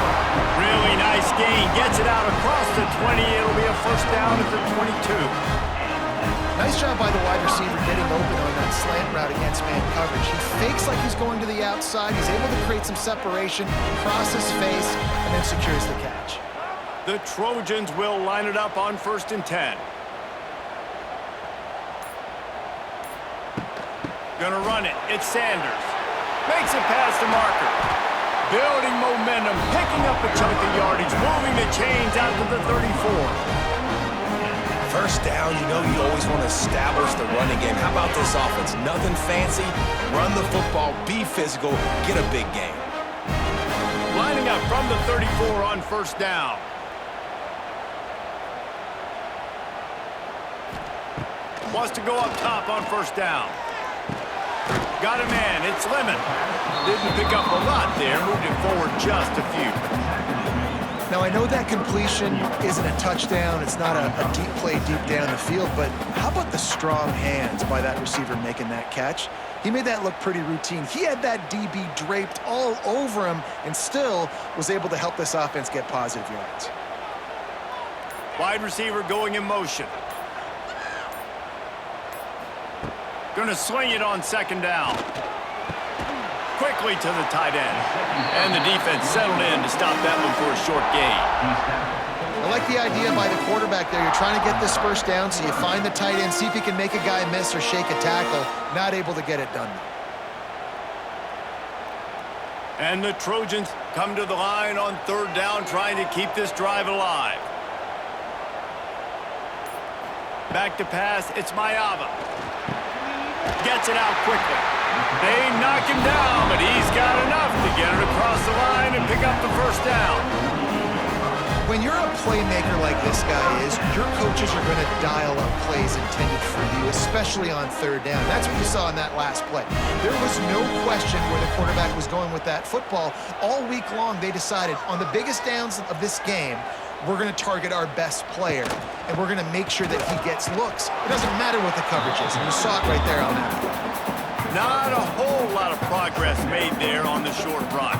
Really nice gain, gets it out across the 20. It'll be a first down at the 22. Nice job by the wide receiver getting open on that slant route against man coverage. He fakes like he's going to the outside. He's able to create some separation, cross his face, and then secures the catch. The Trojans will line it up on 1st and 10. Gonna run it. It's Sanders. Makes it past the marker. Building momentum, picking up a chunk of yardage, moving the chains out to the 34. First down, you know you always want to establish the running game. How about this offense? Nothing fancy. Run the football, be physical, get a big gain. Lining up from the 34 on 1st down. Wants to go up top on 1st down. Got a man, it's Lemon. Didn't pick up a lot there, moved it forward just a few. Now, I know that completion isn't a touchdown. It's not a deep play deep down the field, but how about the strong hands by that receiver making that catch? He made that look pretty routine. He had that DB draped all over him and still was able to help this offense get positive yards. Wide receiver going in motion. Gonna swing it on 2nd down. Quickly to the tight end. And the defense settled in to stop that one for a short gain. I like the idea by the quarterback there. You're trying to get this first down, so you find the tight end, see if he can make a guy miss or shake a tackle. Not able to get it done. And the Trojans come to the line on 3rd down, trying to keep this drive alive. Back to pass, it's Mayava. Gets it out quickly. They knock him down, but he's got enough to get it across the line and pick up the first down. When you're a playmaker like this guy is, your coaches are going to dial up plays intended for you, especially on 3rd down. That's what you saw in that last play. There was no question where the quarterback was going with that football. All week long, they decided on the biggest downs of this game, we're going to target our best player, and we're going to make sure that he gets looks. It doesn't matter what the coverage is, and you saw it right there on that play. Not a whole lot of progress made there on the short run.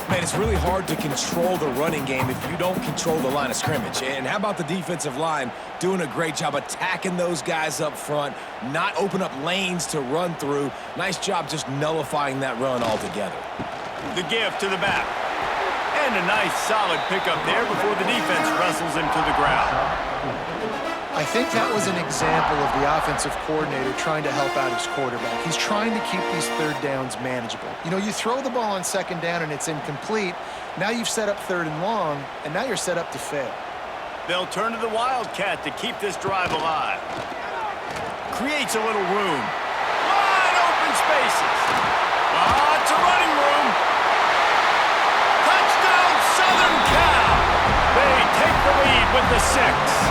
Man, it's really hard to control the running game if you don't control the line of scrimmage. And how about the defensive line doing a great job attacking those guys up front, not open up lanes to run through. Nice job just nullifying that run altogether. The give to the back. And a nice solid pickup there before the defense wrestles him to the ground. I think that was an example of the offensive coordinator trying to help out his quarterback. He's trying to keep these 3rd downs manageable. You know, you throw the ball on 2nd down and it's incomplete. Now you've set up 3rd and long, and now you're set up to fail. They'll turn to the Wildcat to keep this drive alive. Creates a little room. Wide open spaces. Lots of running room. Touchdown, Southern Cal. They take the lead with the 6.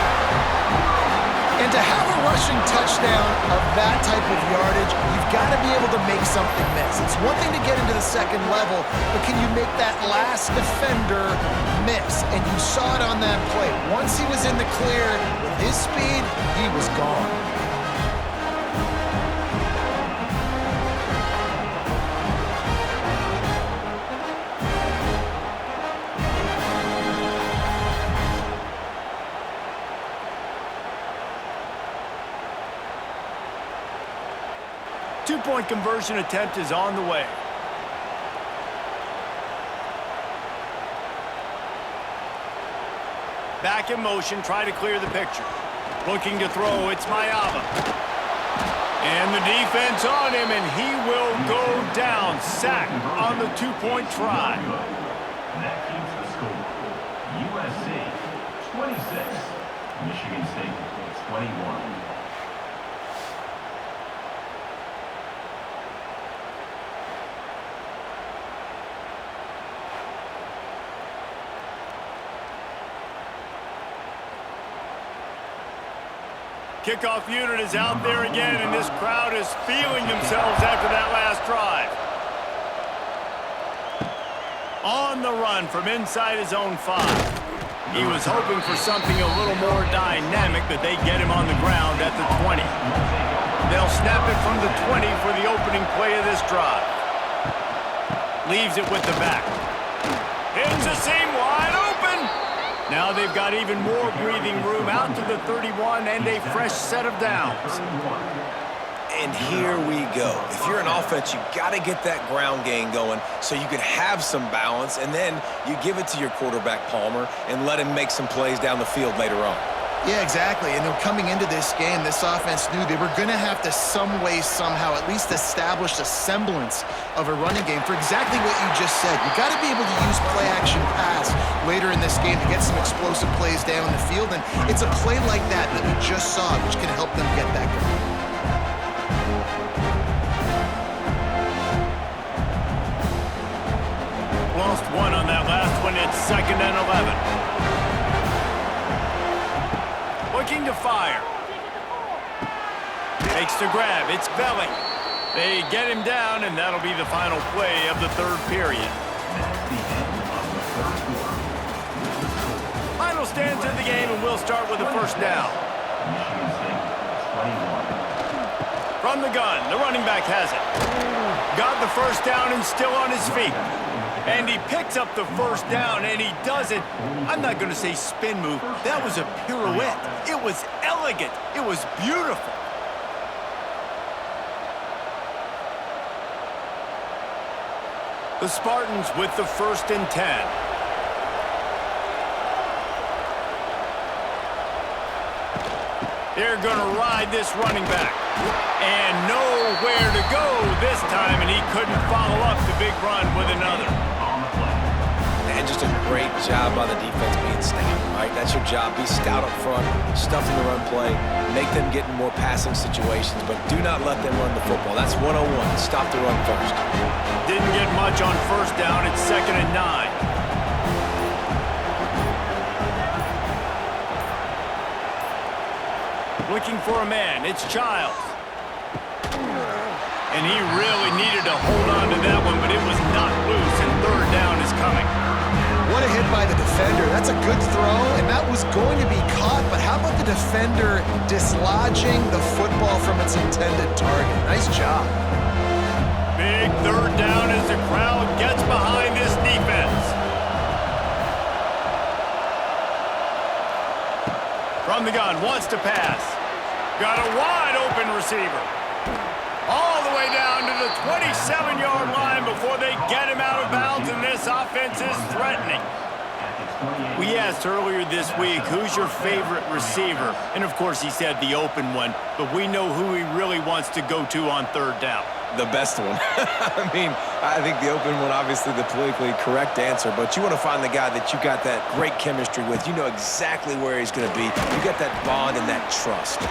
And to have a rushing touchdown of that type of yardage, you've got to be able to make something miss. It's one thing to get into the 2nd level, but can you make that last defender miss? And you saw it on that play. Once he was in the clear, with his speed, he was gone. two-point conversion attempt is on the way. Back in motion, try to clear the picture. Looking to throw, it's Mayava. And the defense on him, and he will go down. Sack on the two-point try. And that keeps the score. USC 26, Michigan State 21. Kickoff unit is out there again, and this crowd is feeling themselves after that last drive. On the run from inside his own 5. He was hoping for something a little more dynamic, but they get him on the ground at the 20. They'll snap it from the 20 for the opening play of this drive. Leaves it with the back. Hits the seam wide open. Now they've got even more breathing room out to the 31 and a fresh set of downs. And here we go. If you're an offense, you've got to get that ground game going so you can have some balance, and then you give it to your quarterback, Palmer, and let him make some plays down the field later on. Yeah, exactly. And coming into this game, this offense knew they were going to have to some way, somehow, at least establish a semblance of a running game for exactly what you just said. You got to be able to use play-action pass later in this game to get some explosive plays down the field. And it's a play like that that we just saw, which can help them get that going. Lost one on that last one. It's 2nd and 11. Looking to fire. Makes the grab. It's Belling. They get him down, and that'll be the final play of the third period. That's the end of the third quarter. Final stanza of the game, and we'll start with the first down. Michigan State 21. From the gun, the running back has it. Got the first down and still on his feet. And he picks up the first down, and he does it. I'm not going to say spin move. That was a pirouette. It was elegant. It was beautiful. The Spartans with the 1st and 10. They're going to ride this running back. And nowhere to go this time, and he couldn't follow up the big run with another. And just a great job by the defense being stout, right? That's your job. Be stout up front, stuff in the run play, make them get in more passing situations, but do not let them run the football. That's 101. Stop the run first. Didn't get much on first down. It's 2nd and 9. Looking for a man. It's Childs. And he really needed to hold on to that one, but it was knocked loose, and 3rd down is coming. What a hit by the defender. That's a good throw, and that was going to be caught, but how about the defender dislodging the football from its intended target? Nice job. Big 3rd down as the crowd gets behind this defense. From the gun, wants to pass. Got a wide open receiver. All the way down to the 27-yard line before they get him out of bounds, and this offense is threatening. We asked earlier this week, who's your favorite receiver? And, of course, he said the open one, but we know who he really wants to go to on 3rd down. The best one. I mean, I think the open one, obviously the politically correct answer, but you want to find the guy that you got that great chemistry with. You know exactly where he's going to be. You got that bond and that trust.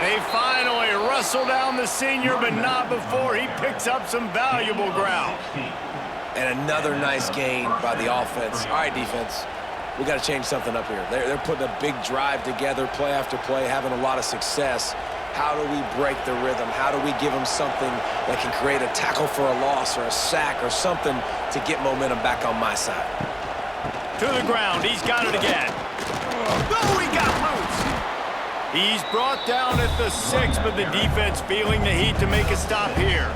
They finally wrestle down the senior, but not before he picks up some valuable ground. And another nice gain by the offense. All right, defense, we got to change something up here. They're putting a big drive together, play after play, having a lot of success. How do we break the rhythm? How do we give them something that can create a tackle for a loss or a sack or something to get momentum back on my side? To the ground, he's got it again. Oh, he got loose. He's brought down at the 6, but the defense feeling the heat to make a stop here.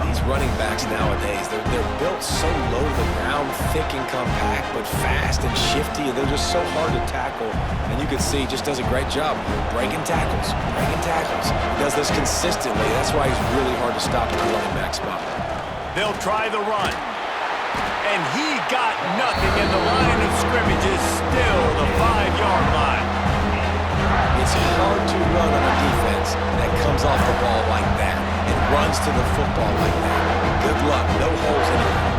These running backs nowadays, they're built so low to the ground, thick and compact, but fast and shifty, and they're just so hard to tackle. And you can see he just does a great job breaking tackles, breaking tackles. He does this consistently. That's why he's really hard to stop at the running back spot. They'll try the run. And he got nothing, and the line of scrimmage is still the 5-yard line. It's hard to run on a defense that comes off the ball like that and runs to the football like that. Good luck. No holes anywhere.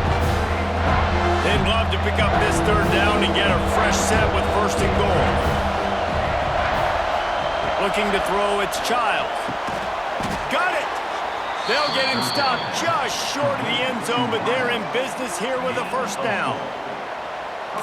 They'd love to pick up this third down and get a fresh set with 1st and goal. Looking to throw, it's Childs. Got it! They'll get him stopped just short of the end zone, but they're in business here with a 1st down.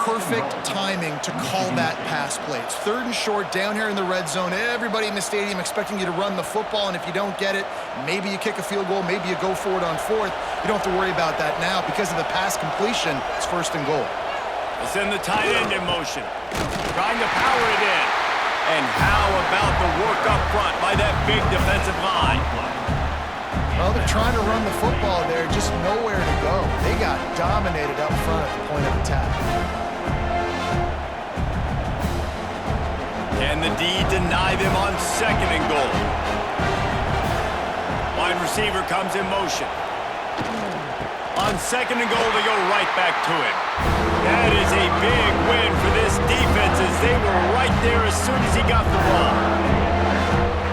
Perfect timing to call that pass play. It's 3rd and short down here in the red zone. Everybody in the stadium expecting you to run the football, and if you don't get it, maybe you kick a field goal, maybe you go for it on 4th. You don't have to worry about that now. Because of the pass completion, it's 1st and goal. They send the tight end in motion, trying to power it in. And how about the work up front by that big defensive line? Well, they're trying to run the football there, just nowhere to go. They got dominated up front at the point of attack. Can the D deny them on 2nd and goal? Wide receiver comes in motion. On 2nd and goal, they go right back to him. That is a big win for this defense as they were right there as soon as he got the ball.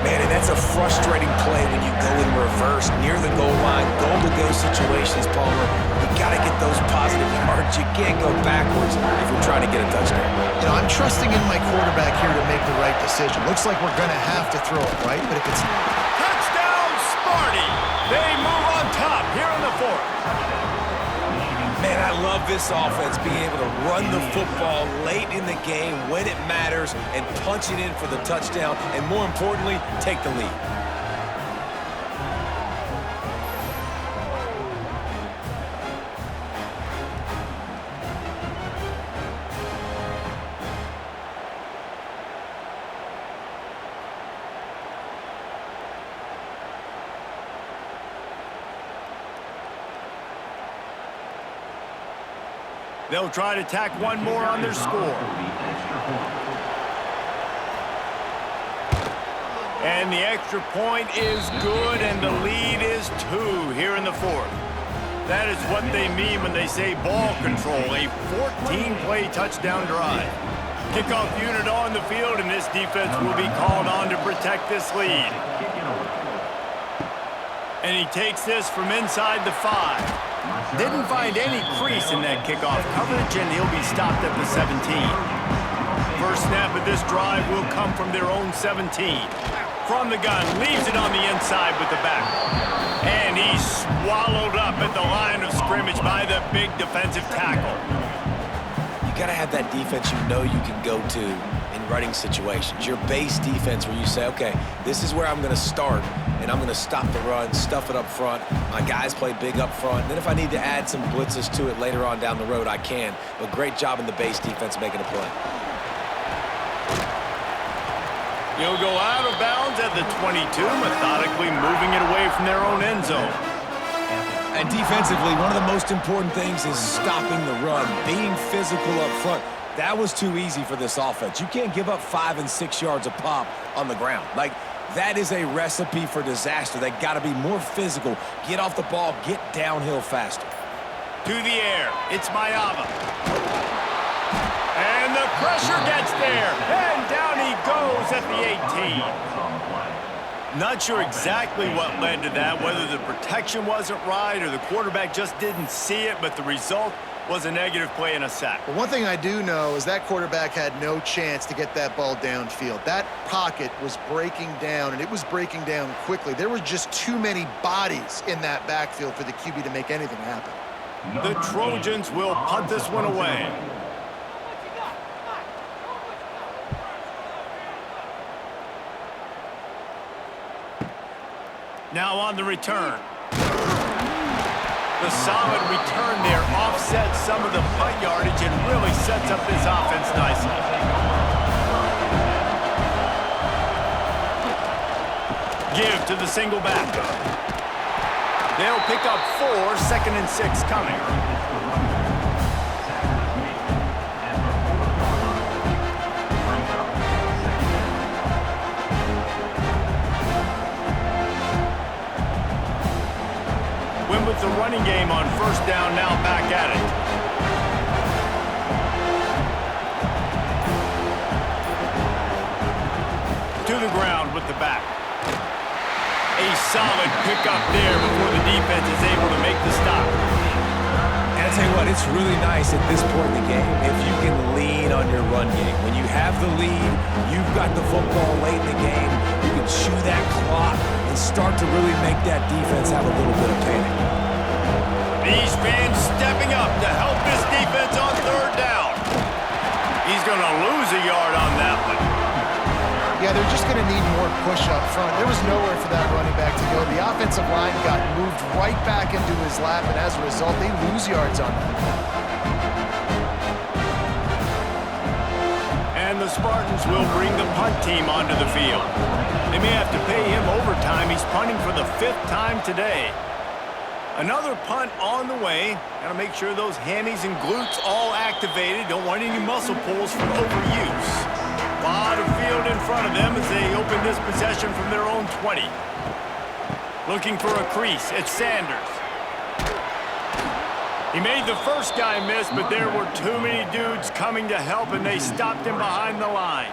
Man, and that's a frustrating play when you go in reverse near the goal line, goal-to-go situations, Palmer. You got to get those positive yards. You can't go backwards if you're trying to get a touchdown. You know, I'm trusting in my quarterback here to make the right decision. Looks like we're going to have to throw it, right? But if it's... Touchdown, Sparty! They move on top here in the 4th. Man, I love this offense being able to run the football late in the game when it matters and punch it in for the touchdown and, more importantly, take the lead. They'll try to tack one more on their score. And the extra point is good, and the lead is 2 here in the 4th. That is what they mean when they say ball control, a 14-play touchdown drive. Kickoff unit on the field, and this defense will be called on to protect this lead. And he takes this from inside the 5. Didn't find any crease in that kickoff coverage, and he'll be stopped at the 17. First snap of this drive will come from their own 17. From the gun, leaves it on the inside with the back. And he's swallowed up at the line of scrimmage by the big defensive tackle. You got to have that defense you know you can go to in running situations. Your base defense where you say, okay, this is where I'm going to start, and I'm going to stop the run, stuff it up front. My guys play big up front. And then if I need to add some blitzes to it later on down the road, I can. But great job in the base defense making a play. He'll go out of bounds at the 22, methodically moving it away from their own end zone. And defensively, one of the most important things is stopping the run, being physical up front. That was too easy for this offense. You can't give up 5 and 6 yards a pop on the ground. Like, that is a recipe for disaster. They got to be more physical, get off the ball, get downhill faster. To the air, it's Mayava. And the pressure gets there, and down he goes at the 18. Not sure exactly what led to that, whether the protection wasn't right or the quarterback just didn't see it, but the result was a negative play and a sack. But one thing I do know is that quarterback had no chance to get that ball downfield. That pocket was breaking down, and it was breaking down quickly. There were just too many bodies in that backfield for the QB to make anything happen. The Trojans will punt this one away. Now on the return. The solid return there offsets some of the punt yardage and really sets up this offense nicely. Give to the single back. They'll pick up 4, 2nd and 6 coming. Win with the running game on 1st down, now back at it. To the ground with the back. A solid pickup there before the defense is able to make the stop. And I tell you what, it's really nice at this point in the game if you can lean on your run game. When you have the lead, you've got the football late in the game, you can chew that clock and start to really make that defense have a little bit of panic. These fans stepping up to help this defense on 3rd down. He's going to lose a yard on that one. Yeah, they're just going to need more push up front. There was nowhere for that running back to go. The offensive line got moved right back into his lap, and as a result, they lose yards on that. And the Spartans will bring the punt team onto the field. They may have to pay him overtime. He's punting for the 5th time today. Another punt on the way. Got to make sure those hammies and glutes all activated. Don't want any muscle pulls from overuse. A lot of field in front of them as they open this possession from their own 20. Looking for a crease. It's Sanders. He made the first guy miss, but there were too many dudes coming to help, and they stopped him behind the line.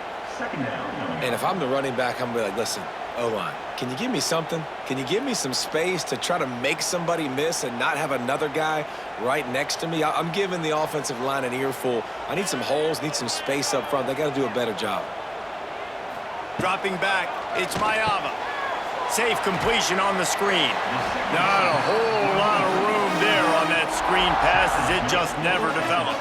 And if I'm the running back, I'm going to be like, listen, O-line, can you give me something? Can you give me some space to try to make somebody miss and not have another guy right next to me? I'm giving the offensive line an earful. I need some holes, need some space up front. They got to do a better job. Dropping back, it's Mayava. Safe completion on the screen. Not a whole lot of room there on that screen pass as it just never developed.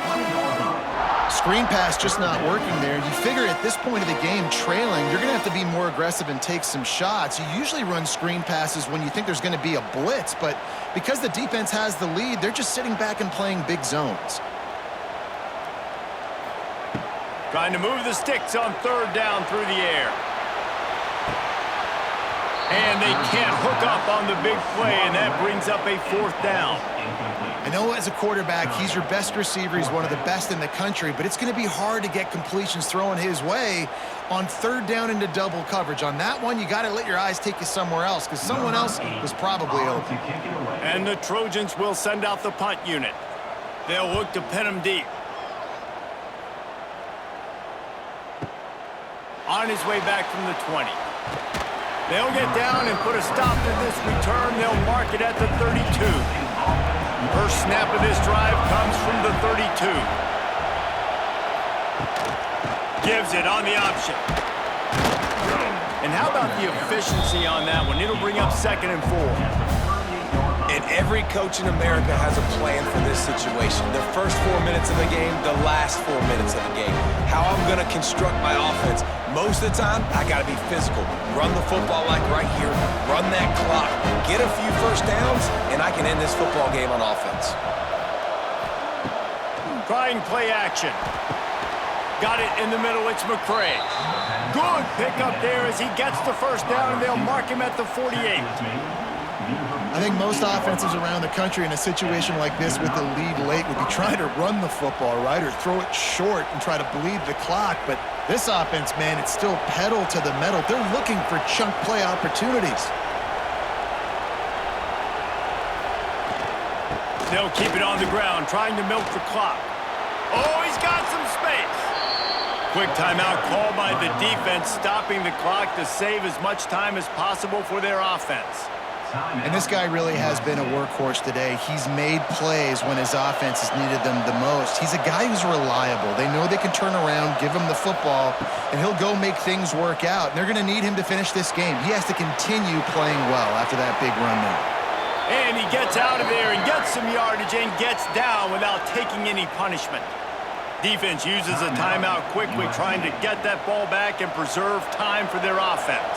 Screen pass just not working there. You figure at this point of the game, trailing, you're going to have to be more aggressive and take some shots. You usually run screen passes when you think there's going to be a blitz, but because the defense has the lead, they're just sitting back and playing big zones. Trying to move the sticks on 3rd down through the air. And they can't hook up on the big play, and that brings up a 4th down. I know as a quarterback, he's your best receiver. He's one of the best in the country, but it's going to be hard to get completions thrown his way on 3rd down into double coverage. On that one, you got to let your eyes take you somewhere else because someone else was probably open. And the Trojans will send out the punt unit. They'll look to pin him deep. On his way back from the 20. They'll get down and put a stop to this return. They'll mark it at the 32. First snap of this drive comes from the 32. Gives it on the option. And how about the efficiency on that one? It'll bring up 2nd and 4. And every coach in America has a plan for this situation. The first 4 minutes of the game, the last 4 minutes of the game. How I'm going to construct my offense. Most of the time, I got to be physical. Run the football like right here. Run that clock. Get a few first downs, and I can end this football game on offense. Trying play action. Got it in the middle. It's McCray. Good pickup there as he gets the first down, and they'll mark him at the 48. I think most offenses around the country in a situation like this with the lead late would be trying to run the football, right, or throw it short and try to bleed the clock. But this offense, man, it's still pedal to the metal. They're looking for chunk play opportunities. They'll keep it on the ground, trying to milk the clock. Oh, he's got some space. Quick timeout call by the defense, stopping the clock to save as much time as possible for their offense. And this guy really has been a workhorse today. He's made plays when his offense has needed them the most. He's a guy who's reliable. They know they can turn around, give him the football, and he'll go make things work out. And they're going to need him to finish this game. He has to continue playing well after that big run there. And he gets out of there and gets some yardage and gets down without taking any punishment. Defense uses a timeout quickly, trying to get that ball back and preserve time for their offense.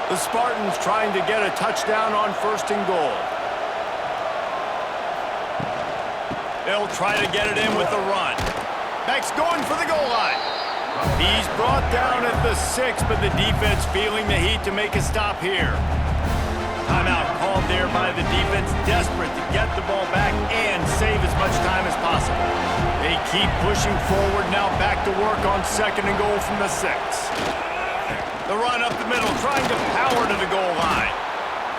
The Spartans trying to get a touchdown on 1st and goal. They'll try to get it in with the run. Beck's going for the goal line. He's brought down at the 6, but the defense feeling the heat to make a stop here. Timeout called there by the defense, desperate to get the ball back and save as much time as possible. They keep pushing forward, now back to work on 2nd and goal from the 6. The run up the middle, trying to power to the goal line.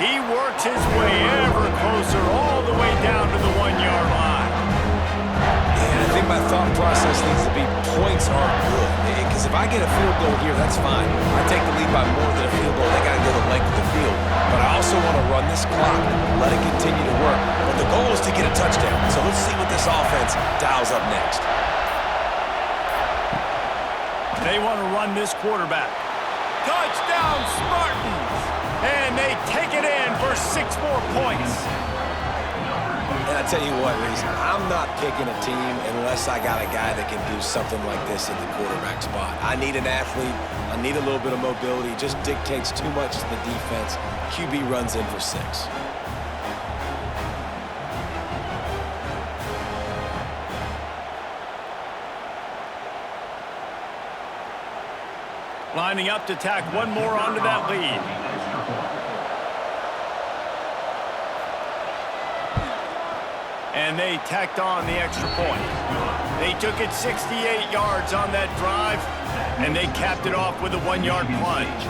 He works his way ever closer, all the way down to the 1-yard line. And I think my thought process needs to be points are good. Because if I get a field goal here, that's fine. I take the lead by more than a field goal. They got to go the length of the field. But I also want to run this clock, let it continue to work. But the goal is to get a touchdown. So let's see what this offense dials up next. They want to run this quarterback. Touchdown, Spartans! And they take it in for 6 more points. And I tell you what, Reese, I'm not picking a team unless I got a guy that can do something like this at the quarterback spot. I need an athlete. I need a little bit of mobility. It just dictates too much to the defense. QB runs in for 6. Lining up to tack one more onto that lead. And they tacked on the extra point. They took it 68 yards on that drive, and they capped it off with a 1-yard plunge.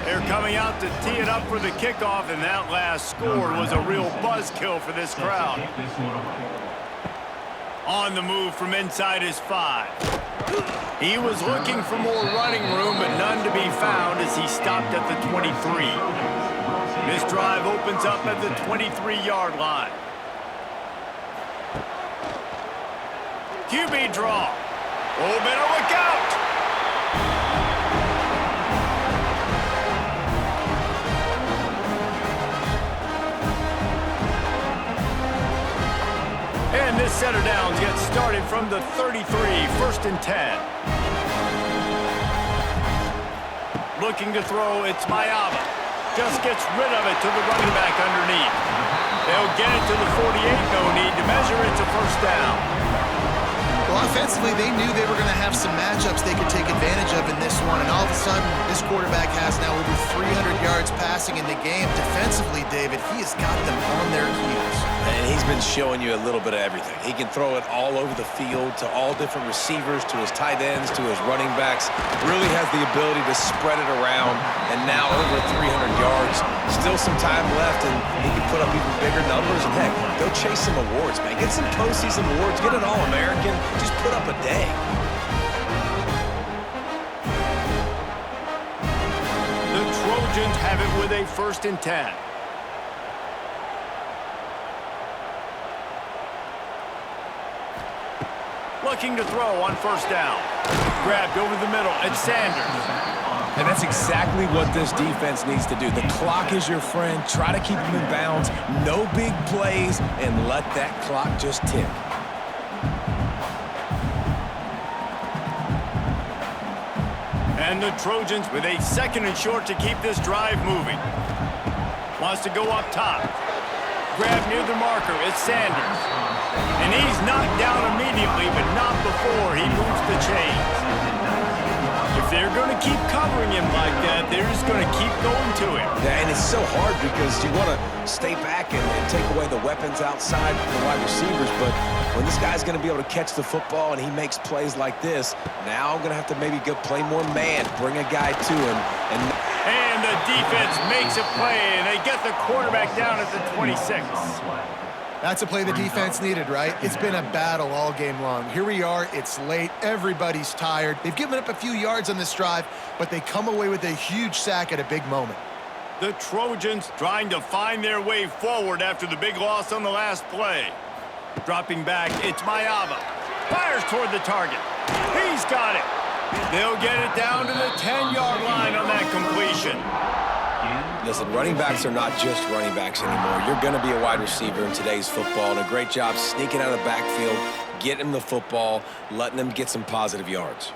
They're coming out to tee it up for the kickoff, and that last score was a real buzzkill for this crowd. On the move from inside his 5. He was looking for more running room, but none to be found as he stopped at the 23. This drive opens up at the 23-yard line. QB draw. Oh, better look out! And this set of downs gets started from the 33, 1st and 10. Looking to throw, it's Mayava. Just gets rid of it to the running back underneath. They'll get it to the 48, no need to measure. It's a 1st down. Well, offensively, they knew they were going to have some matchups they could take advantage of in this one, and all of a sudden, this quarterback has now over 300 yards passing in the game. Defensively, David, he has got them on their heels. And he's been showing you a little bit of everything. He can throw it all over the field to all different receivers, to his tight ends, to his running backs. Really has the ability to spread it around, and now over 300 yards. Still some time left, and he can put up even bigger numbers. And heck, go chase some awards, man. Get some postseason awards. Get an All-American. Just put up a day. The Trojans have it with a 1st and 10. Looking to throw on 1st down. Grabbed over the middle at Sanders. And that's exactly what this defense needs to do. The clock is your friend. Try to keep him in bounds. No big plays, and let that clock just tick. And the Trojans with a 2nd and short to keep this drive moving. Wants to go up top. Grab near the marker. It's Sanders. And he's knocked down immediately, but not before he moves the chains. If they're going to keep covering him like that, they're just going to keep going to him. Yeah, and it's so hard because you want to stay back and take away the weapons outside the wide receivers, but when this guy's going to be able to catch the football and he makes plays like this, now I'm going to have to maybe go play more man, bring a guy to him. And the defense makes a play, and they get the quarterback down at the 26. That's a play the defense needed, right? It's been a battle all game long. Here we are. It's late. Everybody's tired. They've given up a few yards on this drive, but they come away with a huge sack at a big moment. The Trojans trying to find their way forward after the big loss on the last play. Dropping back, it's Mayava. Fires toward the target. He's got it. They'll get it down to the 10-yard line on that completion. Listen, running backs are not just running backs anymore. You're going to be a wide receiver in today's football, and a great job sneaking out of the backfield, getting them the football, letting them get some positive yards.